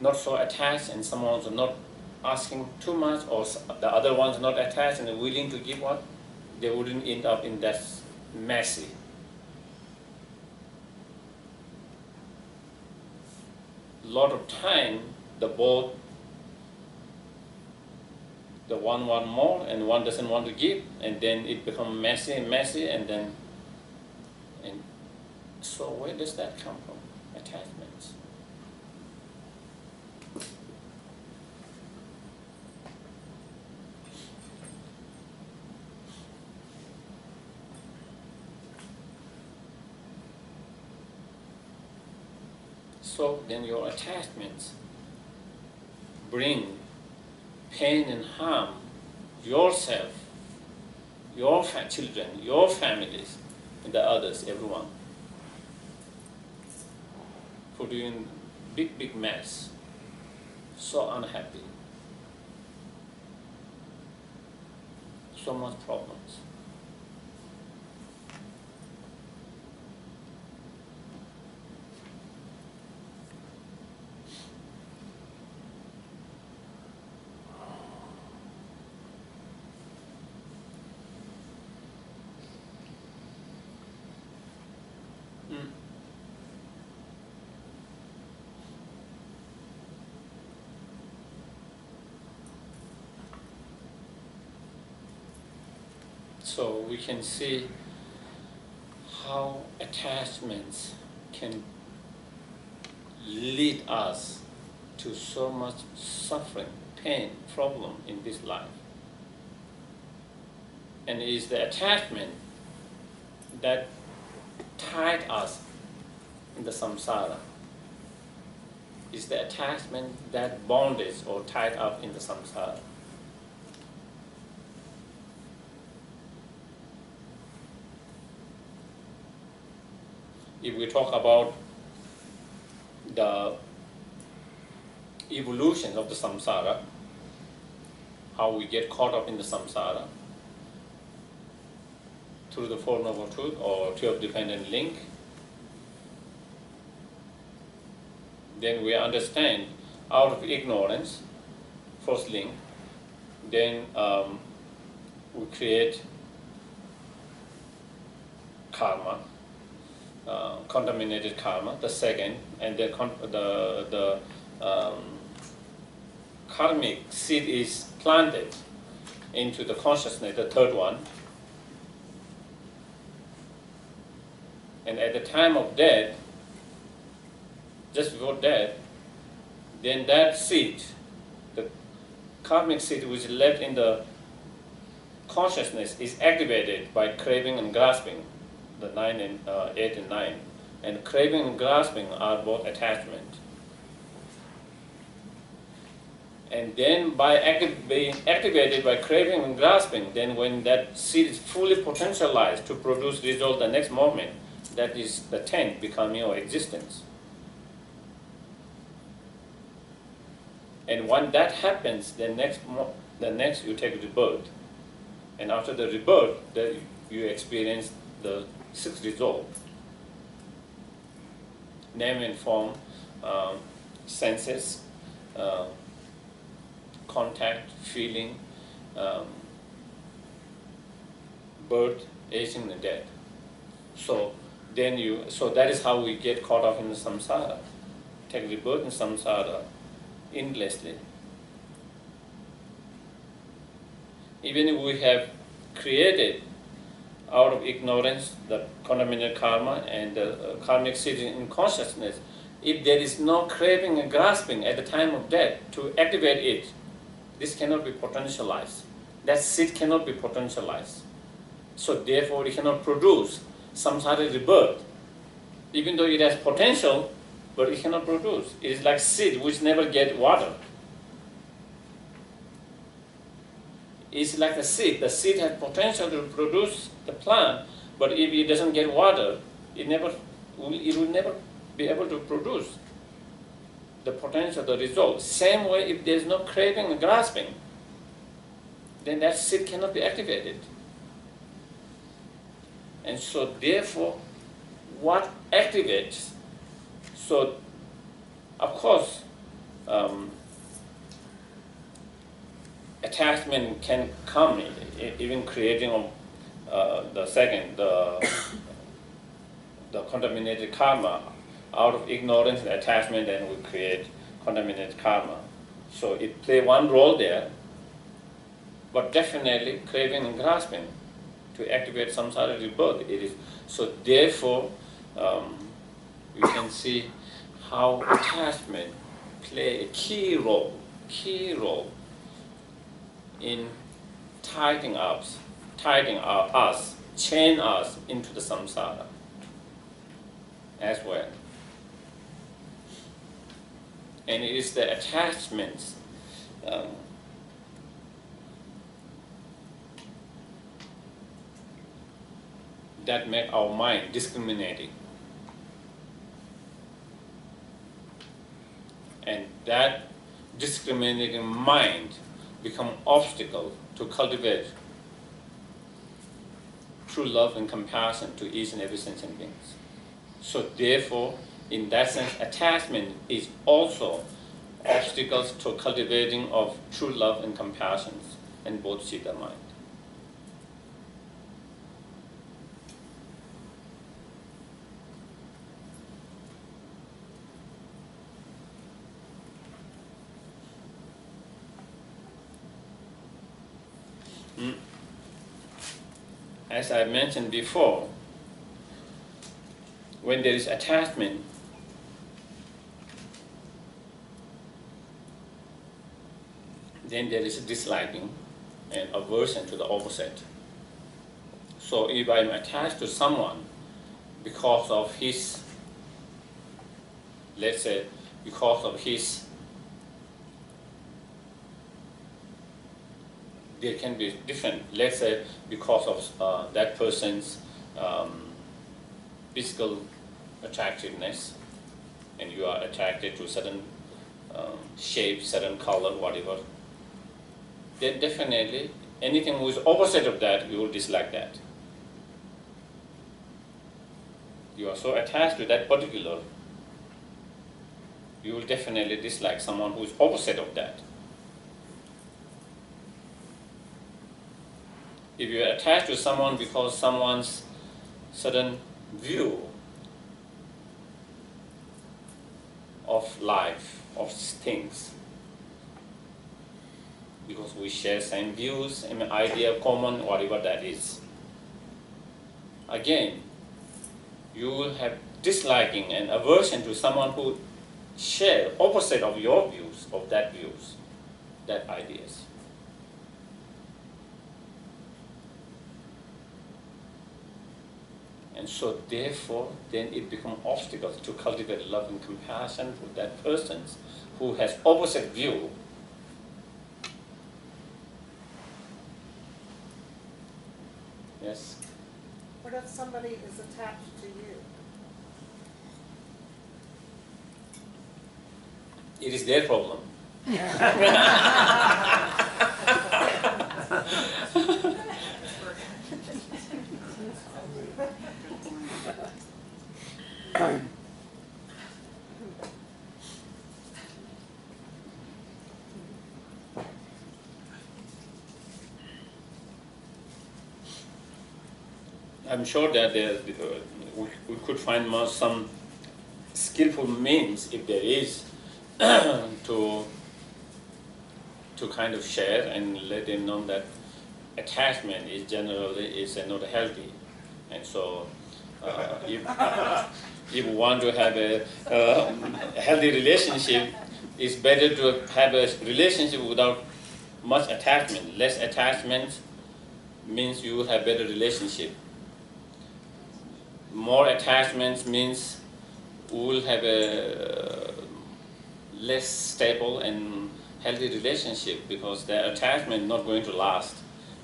not so attached and someone was not asking too much, or the other one's not attached and willing to give what, they wouldn't end up in that messy. Lot of time, the one want more and one doesn't want to give, and then it becomes messy, and so where does that come from? Attachments. So then your attachments bring pain and harm yourself, your children, your families, and the others, everyone. Put you in big mess. So unhappy. So much problems. So we can see how attachments can lead us to so much suffering, pain, problem in this life. And it is the attachment that tied us in the samsara. It's the attachment that bondage or tied up in the samsara. If we talk about the evolution of the samsara, how we get caught up in the samsara through the Four Noble Truths or 12 dependent link, then we understand out of ignorance, first link, then we create karma, contaminated karma, the second, and then the karmic seed is planted into the consciousness, the third one. And at the time of death, just before death, then that seed, the karmic seed which is left in the consciousness, is activated by craving and grasping, the 9 and 8 and 9. And craving and grasping are both attachment. And then by being activated by craving and grasping, then when that seed is fully potentialized to produce result the next moment, that is the 10th becoming your existence. And when that happens, the next you take rebirth. And after the rebirth, you experience the 6th result. Name and form, senses, contact, feeling, birth, aging, and death. So that is how we get caught up in the samsara. Take rebirth in samsara endlessly. Even if we have created out of ignorance the contaminated karma and the karmic seed in consciousness, if there is no craving and grasping at the time of death to activate it, this cannot be potentialized. That seed cannot be potentialized. So therefore it cannot produce samsara rebirth. Even though it has potential, but it cannot produce. It is like seed which never get water. It's like a seed. The seed has potential to produce the plant, but if it doesn't get water, it will never be able to produce the potential, the result. Same way, if there's no craving and grasping, then that seed cannot be activated. And so therefore, what activates? So, of course, attachment can come, even creating the contaminated karma. Out of ignorance and attachment, then we create contaminated karma. So it plays one role there, but definitely craving and grasping to activate samsara rebirth. It is so. Therefore, you can see how attachment play a key role in tightening us, chain us into the samsara as well. And it is the attachments that make our mind discriminating. And that discriminating mind become obstacle to cultivate true love and compassion to each and every sentient being. So therefore, in that sense, attachment is also obstacles to cultivating of true love and compassion in both Siddha mind. As I mentioned before, when there is attachment, then there is disliking and aversion to the opposite. So if I'm attached to someone because of his, let's say, because of his, there can be different, let's say, because of that person's physical attractiveness, and you are attracted to certain shape, certain color, whatever, then definitely anything who is opposite of that, you will dislike that. You are so attached to that particular, you will definitely dislike someone who is opposite of that. If you are attached to someone because someone's certain view of life, of things, because we share same views, an idea common, whatever that is. Again, you will have disliking and aversion to someone who share opposite of your views, of that views, that ideas. And so therefore, then it becomes obstacles to cultivate love and compassion for that person who has opposite view. Yes? What if somebody is attached to you? It is their problem. I'm sure that we could find some skillful means, if there is, to kind of share and let them know that attachment is generally not healthy, and so if you want to have a healthy relationship, it's better to have a relationship without much attachment. Less attachment means you will have better relationship. More attachments means we will have a less stable and healthy relationship, because the attachment is not going to last.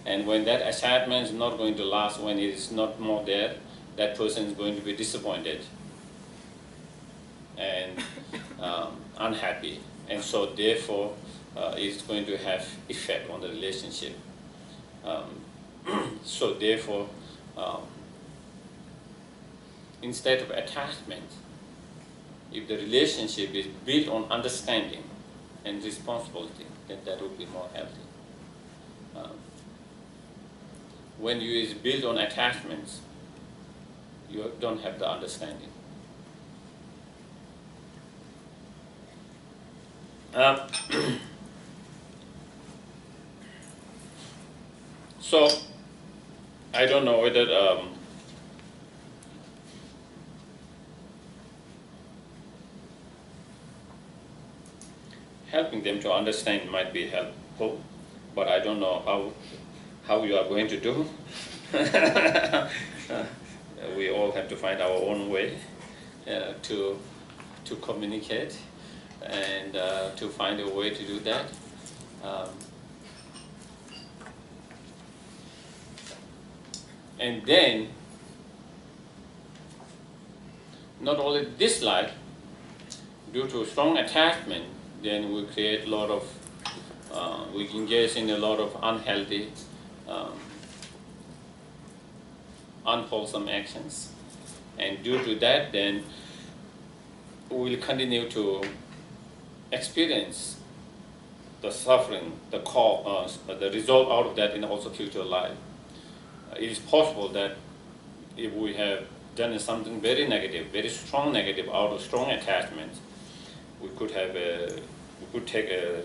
And when that attachment is not going to last, when it is not more there, that person is going to be disappointed. unhappy, and so therefore it's going to have effect on the relationship. So therefore, instead of attachment, if the relationship is built on understanding and responsibility, then that would be more healthy. When you is built on attachments, you don't have the understanding. So I don't know whether helping them to understand might be helpful, but I don't know how you are going to do. We all have to find our own way to communicate and to find a way to do that. And then, not only this life, due to strong attachment, then we create a lot of, we engage in a lot of unhealthy, unwholesome actions. And due to that, then we will continue to experience the suffering, the result out of that in also future life. It is possible that if we have done something very negative, very strong negative out of strong attachment, we could take a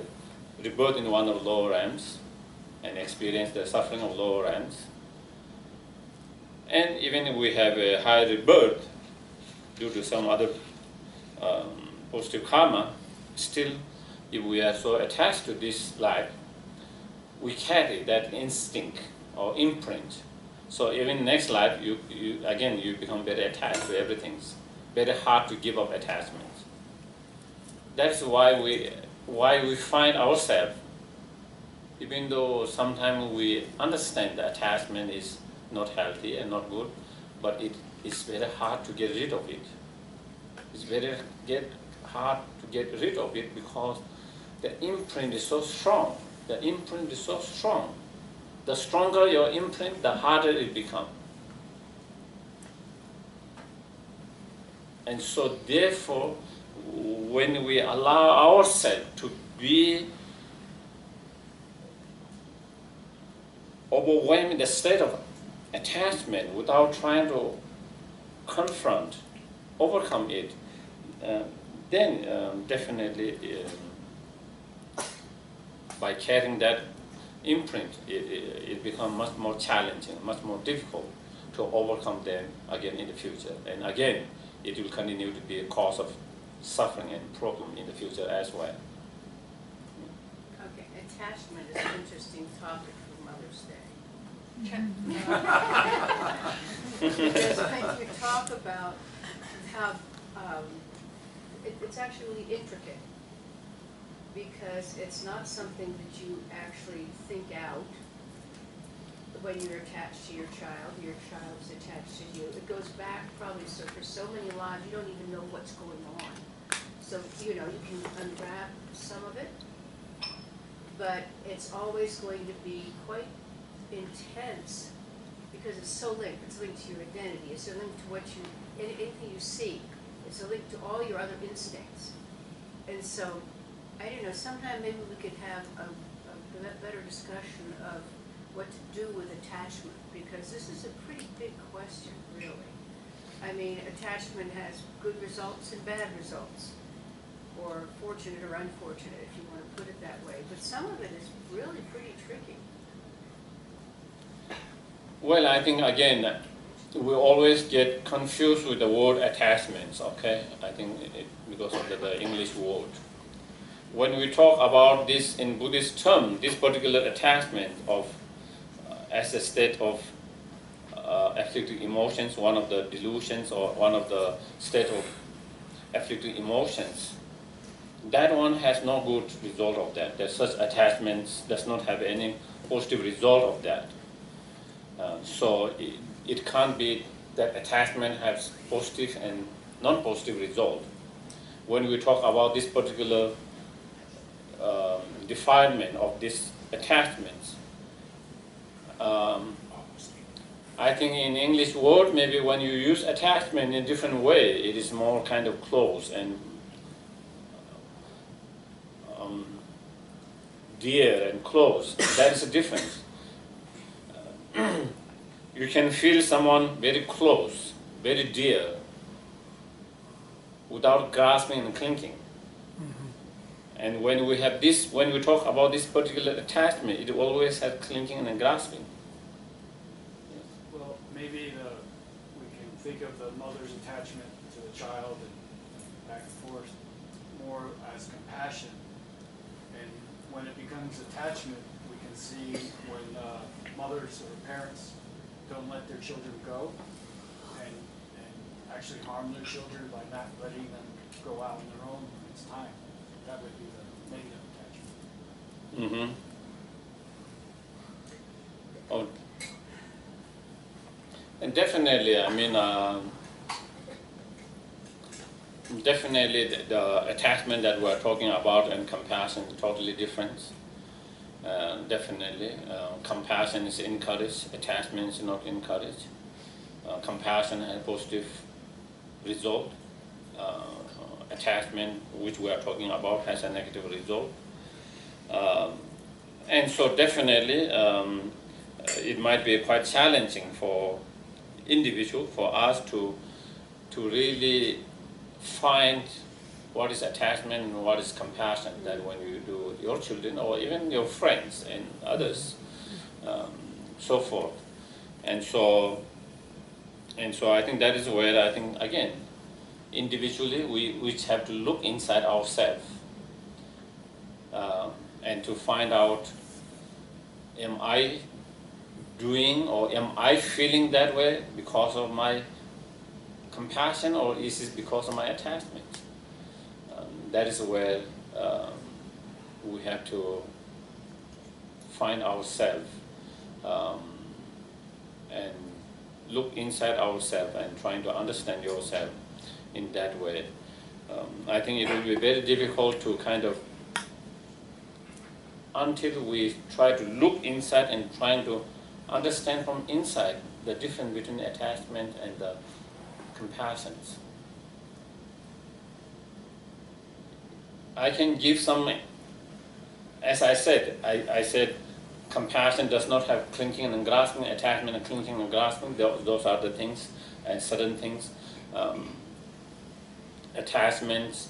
rebirth in one of lower realms and experience the suffering of lower realms. And even if we have a higher rebirth due to some other positive karma, still, if we are so attached to this life, we carry that instinct or imprint. So even next life, you become very attached to everything. It's very hard to give up attachment. That's why we find ourselves, even though sometimes we understand that attachment is not healthy and not good, but it is very hard to get rid of it. It's very hard to get rid of it because the imprint is so strong. The imprint is so strong. The stronger your imprint, the harder it becomes. And so therefore, when we allow ourselves to be overwhelmed in the state of attachment without trying to confront, overcome it, then definitely by carrying that imprint, it becomes much more challenging, much more difficult to overcome them again in the future. And again, it will continue to be a cause of suffering and problem in the future as well. Okay, attachment is an interesting topic for Mother's Day. Because when you talk about how it's actually really intricate, because it's not something that you actually think out when you're attached to your child is attached to you. It goes back probably for so many lives, you don't even know what's going on. So, you know, you can unwrap some of it, but it's always going to be quite intense because it's so linked. It's linked to your identity. It's linked to what anything you see. It's linked to all your other instincts. And so, I don't know, sometime maybe we could have a better discussion of what to do with attachment, because this is a pretty big question, really. I mean, attachment has good results and bad results, or fortunate or unfortunate, if you want to put it that way. But some of it is really pretty tricky. Well, I think, again, we always get confused with the word attachments, okay? I think because of the English word. When we talk about this in Buddhist term, this particular attachment of as a state of afflicting emotions, one of the delusions or one of the state of afflicting emotions, that one has no good result of that. That such attachments does not have any positive result of that. So it can't be that attachment has positive and non-positive result. when we talk about this particular defilement of these attachments, I think in English word, maybe when you use attachment in a different way, it is more kind of close and dear and close. That is the difference. You can feel someone very close, very dear, without grasping and clinging. And when we have this, when we talk about this particular attachment, it always has clinging and grasping. Well, maybe we can think of the mother's attachment to the child and back and forth more as compassion. And when it becomes attachment, we can see when mothers or parents don't let their children go and actually harm their children by not letting them go out on their own when it's time. That would be the negative attachment. Oh, and definitely, I mean, definitely the attachment that we're talking about and compassion is totally different. Definitely, compassion is encouraged, attachment is not encouraged. Compassion has positive result. Attachment, which we are talking about, has a negative result. And so definitely, it might be quite challenging for individual, for us to really find what is attachment and what is compassion, that when you do with your children or even your friends and others, so forth. And so I think that is where I think, again, individually we have to look inside ourselves and to find out, am I doing or am I feeling that way because of my compassion, or is it because of my attachment? That is where we have to find ourselves and look inside ourselves and trying to understand yourself in that way. I think it will be very difficult to kind of, until we try to look inside and trying to understand from inside the difference between attachment and the compassions. I can give some, as I said, I said compassion does not have clinging and grasping, attachment and clinging and grasping. Those are the things and certain things. Attachments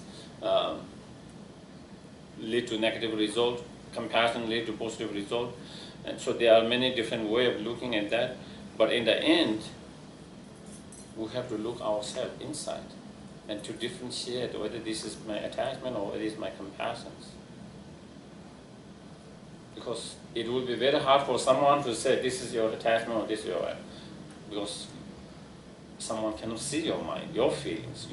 lead to negative result, compassion lead to positive result. And so there are many different ways of looking at that. But in the end, we have to look ourselves inside and to differentiate whether this is my attachment or it is my compassions. Because it will be very hard for someone to say this is your attachment or this is your, because someone cannot see your mind, your feelings,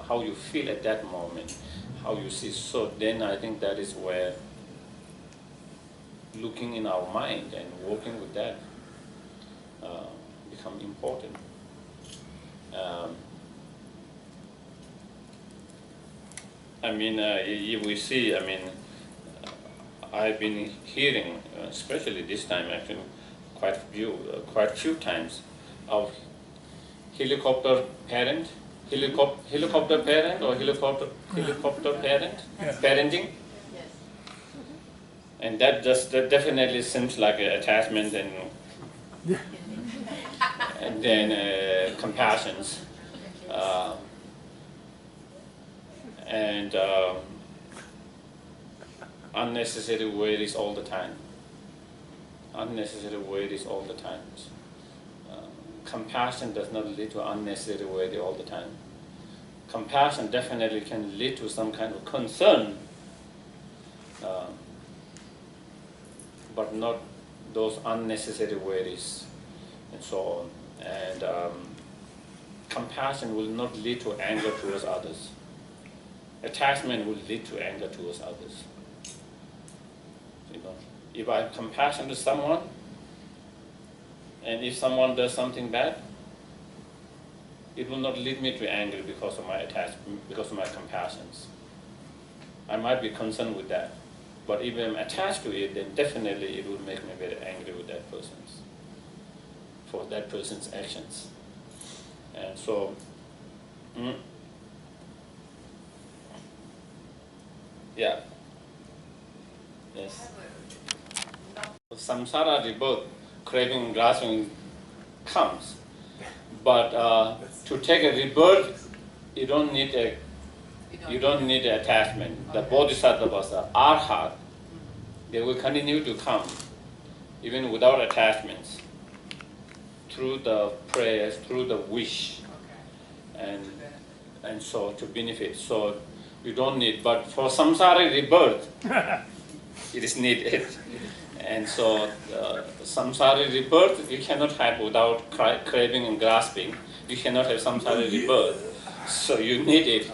how you feel at that moment, how you see. So then I think that is where looking in our mind and working with that become important. I mean, if we see, I mean, I've been hearing, especially this time actually, quite few times, of helicopter parent or helicopter parent, parenting. Yes. And that definitely seems like an attachment and then compassions. And unnecessary worries all the time. Unnecessary worries all the time. Compassion does not lead to unnecessary worry all the time. Compassion definitely can lead to some kind of concern, but not those unnecessary worries and so on. And compassion will not lead to anger towards others. Attachment will lead to anger towards others. You know, if I have compassion to someone, and if someone does something bad, it will not lead me to anger because of my attachment, because of my compassions. I might be concerned with that, but if I'm attached to it, then definitely it will make me very angry with that person's, for that person's actions. And so, yeah, yes. Samsara rebirth, craving, grasping comes, but to take a rebirth, you don't need an attachment. The bodhisattvas, the arhat, they will continue to come even without attachments, through the prayers, through the wish, and so to benefit. So you don't need, but for samsara rebirth, it is needed. And so samsara rebirth you cannot have without craving and grasping. You cannot have samsara rebirth. So you need it.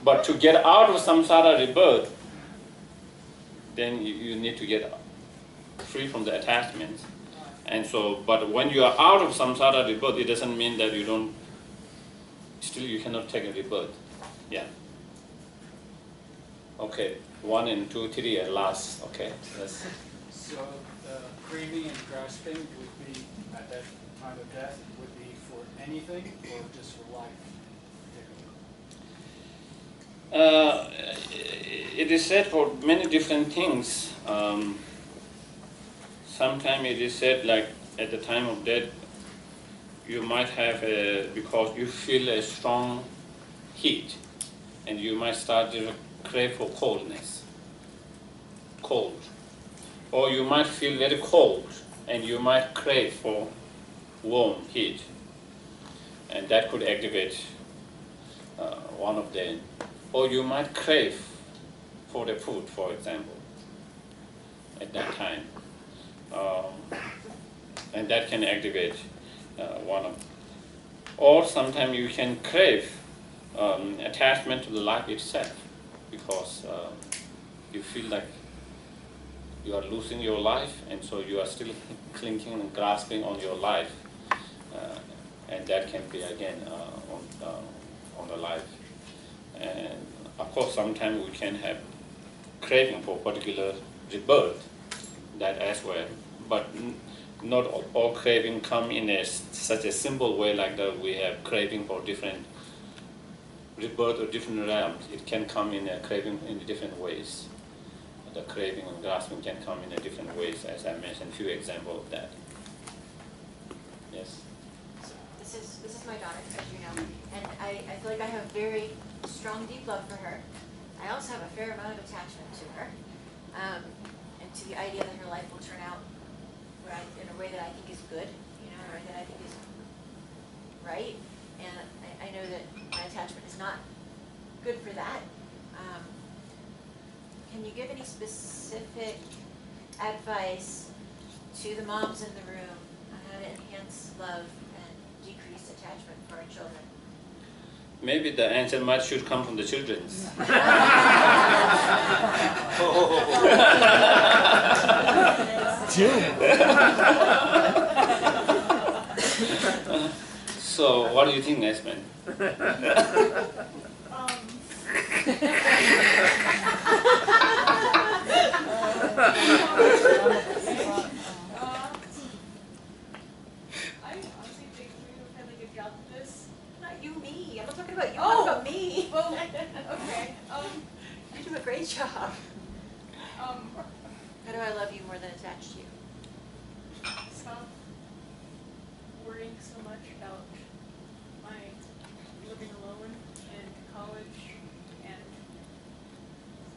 But to get out of samsara rebirth, then you need to get free from the attachments. And so, but when you are out of samsara rebirth, it doesn't mean that you don't, still you cannot take a rebirth. Yeah. Okay, 1 and 2, 3 at last. Okay. Yes. So the craving and grasping would be, at that time of death, would be for anything or just for life? It is said for many different things. Sometimes it is said like at the time of death, you might have because you feel a strong heat, and you might start to crave for coldness, cold. Or you might feel very cold, and you might crave for warm heat, and that could activate one of them. Or you might crave for the food, for example, at that time. And that can activate one of. Or sometimes you can crave attachment to the life itself, because you feel like you are losing your life, and so you are still clinging and grasping on your life. And that can be again on the life. And of course, sometimes we can have craving for particular rebirth, that as well. But not all craving come in such a simple way like that. We have craving for different rebirth or different realms. It can come in a craving in different ways. The craving and grasping can come in a different ways, as I mentioned a few examples of that. Yes. So this is my daughter, as you know, and I feel like I have very strong, deep love for her. I also have a fair amount of attachment to her, and to the idea that her life will turn out in a way that I think is good, in a way that I think is right. And I know that my attachment is not good for that. Can you give any specific advice to the moms in the room on how to enhance love and decrease attachment for our children? Maybe the answer should come from the children. So, what do you think, Nesman? I honestly think we have had a good job with this. Not you, me. I'm not talking about you. Oh. I'm talking about me. Well, okay. You do a great job. How How do I love you more than attached to you? stop worrying so much about my living alone and college, and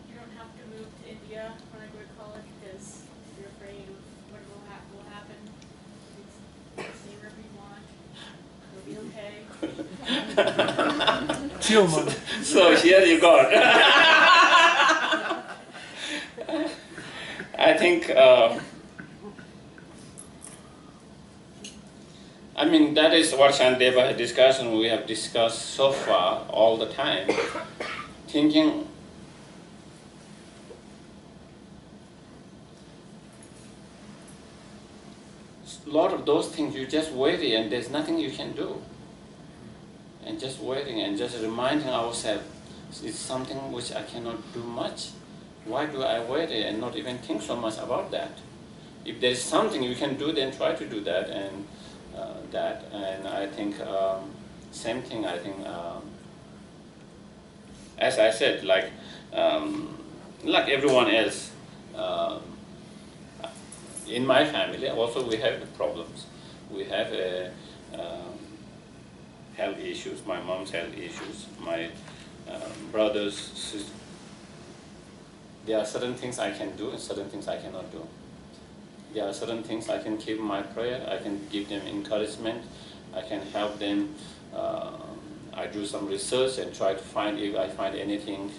you don't have to move to India when I go to college because you're afraid of what will happen. It's stay wherever you want. You'll be okay. Chill, man. So here you got. I think, I mean, that is what Shantideva discussion we have discussed so far all the time. Thinking, a lot of those things you just worry and there's nothing you can do. And just waiting and just reminding ourselves, it's something which I cannot do much. Why do I wait and not even think so much about that? If there is something you can do, then try to do that and that. And I think same thing. I think as I said, like everyone else, in my family also we have problems. We have health issues. My mom's health issues. My brothers. Sisters. There are certain things I can do and certain things I cannot do. There are certain things I can keep my prayer. I can give them encouragement. I can help them. I do some research and try to find, if I find anything,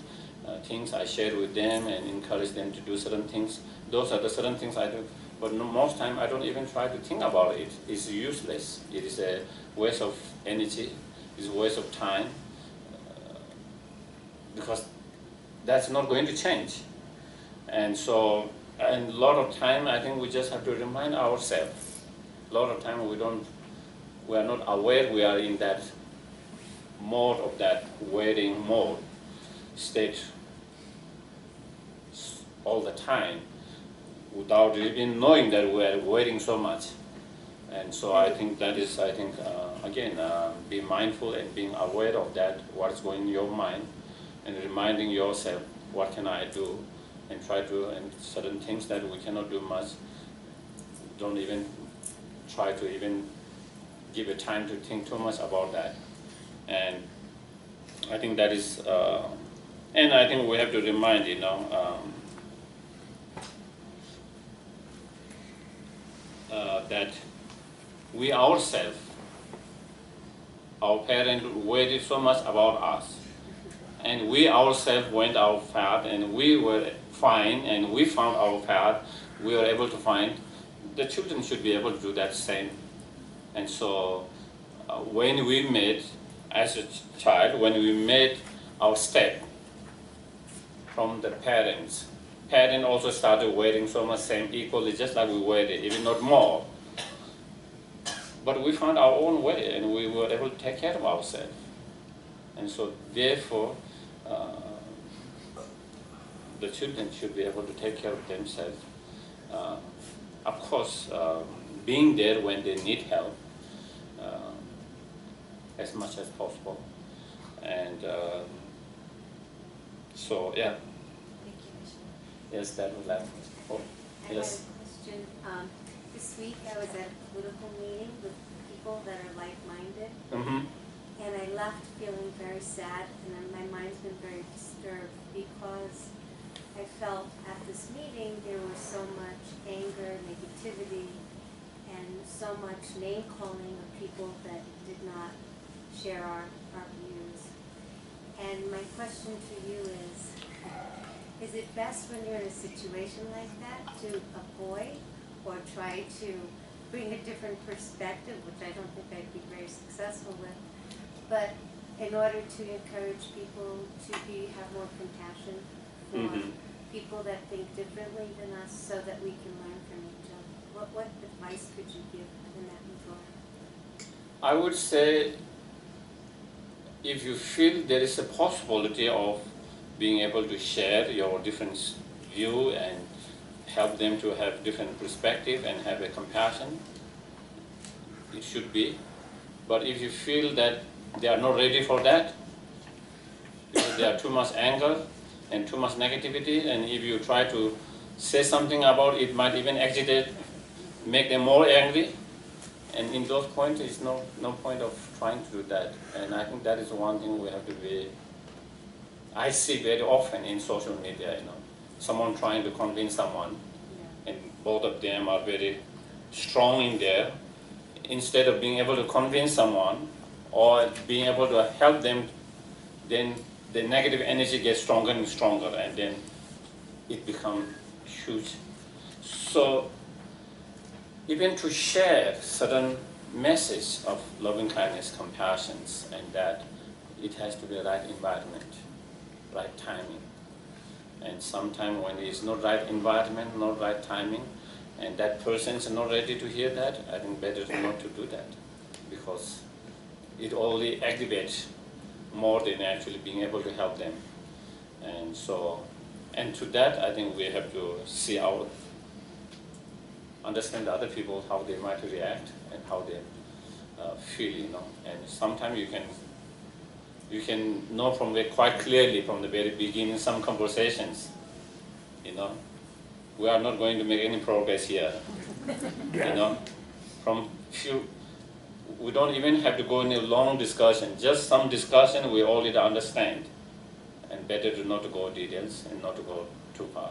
things I share with them and encourage them to do certain things. Those are the certain things I do. But most time I don't even try to think about it. It's useless. It is a waste of energy. It's a waste of time. Because that's not going to change. And so, and a lot of time I think we just have to remind ourselves. A lot of time we are not aware we are in that mode of that waiting mode state all the time without even knowing that we are waiting so much. And so I think that is, again, be mindful and being aware of that, what's going in your mind, and reminding yourself, what can I do, and try to, and certain things that we cannot do much, don't even try to even give a time to think too much about that. And I think that is, and I think we have to remind, that we ourselves, our parents waited so much about us, and we ourselves went our path, and we were fine, and we found our path, we were able to find. The children should be able to do that same. And so when we made, as a child, when we made our step from the parents also started waiting so much same equally, just like we waited, even not more. But we found our own way, and we were able to take care of ourselves. And so therefore, the children should be able to take care of themselves. Of course, being there when they need help, as much as possible. And so, yeah. Thank you, Geshela. Yes, that was that. Oh, I yes. had a question. This week I was at a political meeting with people that are like-minded, Mm-hmm. and I left feeling very sad, and then my mind's been very disturbed because I felt at this meeting there was so much anger, negativity, and so much name-calling of people that did not share our views. And my question to you is it best when you're in a situation like that to avoid or try to bring a different perspective, which I don't think I'd be very successful with, but in order to encourage people to have more compassion for Mm-hmm. people that think differently than us so that we can learn from each other? What advice could you give in that regard? I would say, if you feel there is a possibility of being able to share your different view and help them to have different perspective and have a compassion, it should be. But if you feel that they are not ready for that, because there are too much anger and too much negativity, and if you try to say something about it, might even agitate, make them more angry, and in those points, it's no point of trying to do that. And I think that is one thing we have to be, I see very often in social media, someone trying to convince someone, and both of them are very strong in there. Instead of being able to convince someone or being able to help them, then the negative energy gets stronger and stronger, and then it becomes huge. So even to share certain message of loving kindness, compassion, and that, it has to be the right environment, right timing. And sometimes when it's not right environment, not right timing, and that person is not ready to hear that, I think better not to do that, because it only activates more than actually being able to help them. And so, and to that, I think we have to see how, understand the other people, how they might react and how they feel, you know. And sometimes you can know from quite clearly from the very beginning some conversations, you know. We are not going to make any progress here, you know. From few, we don't even have to go in a long discussion. Just some discussion we already understand, and better to not to go details and not to go too far.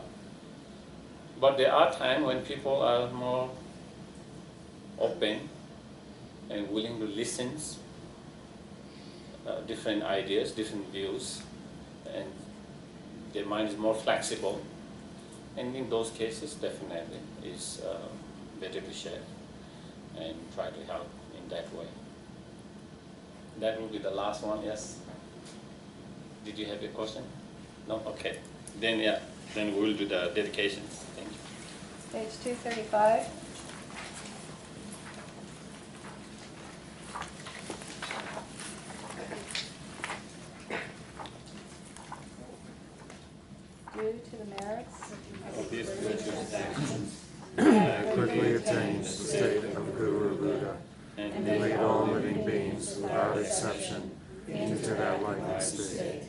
But there are times when people are more open and willing to listen, different ideas, different views, and their mind is more flexible. And in those cases, definitely, it's better to share and try to help in that way. That will be the last one, yes? Did you have a question? No? Okay. Then, yeah, then we will do the dedications. Thank you. Page 235. Due to the merits Of these virtuous actions, quickly attains the state of Guru Buddha, and and lead all living beings without exception into that light state.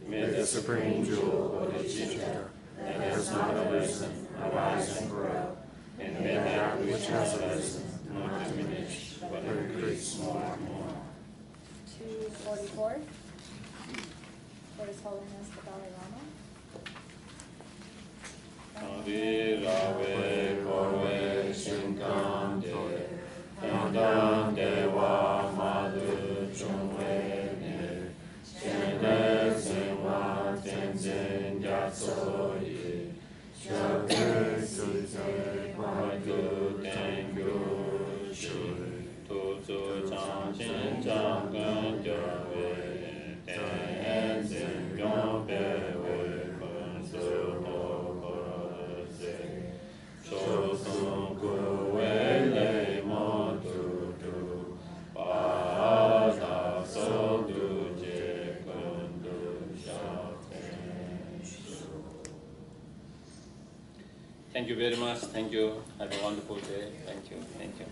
May the supreme jewel of Bodhicitta that has not arisen arise and grow, and may that which has arisen not diminish but increase more and more. 244. For His Holiness the Dalai Lama. Avirave Kove Shinkante Tandan Deva Madhu Chungwe Ne Shende Senwa Tenzin Yatso Yi Shakti Sute Madhu Tengyu Shui Tuzu Changchin Changgan Jove Tenzin Yombe We Kunsu Thank you very much. Thank you. Have a wonderful day. Thank you. Thank you.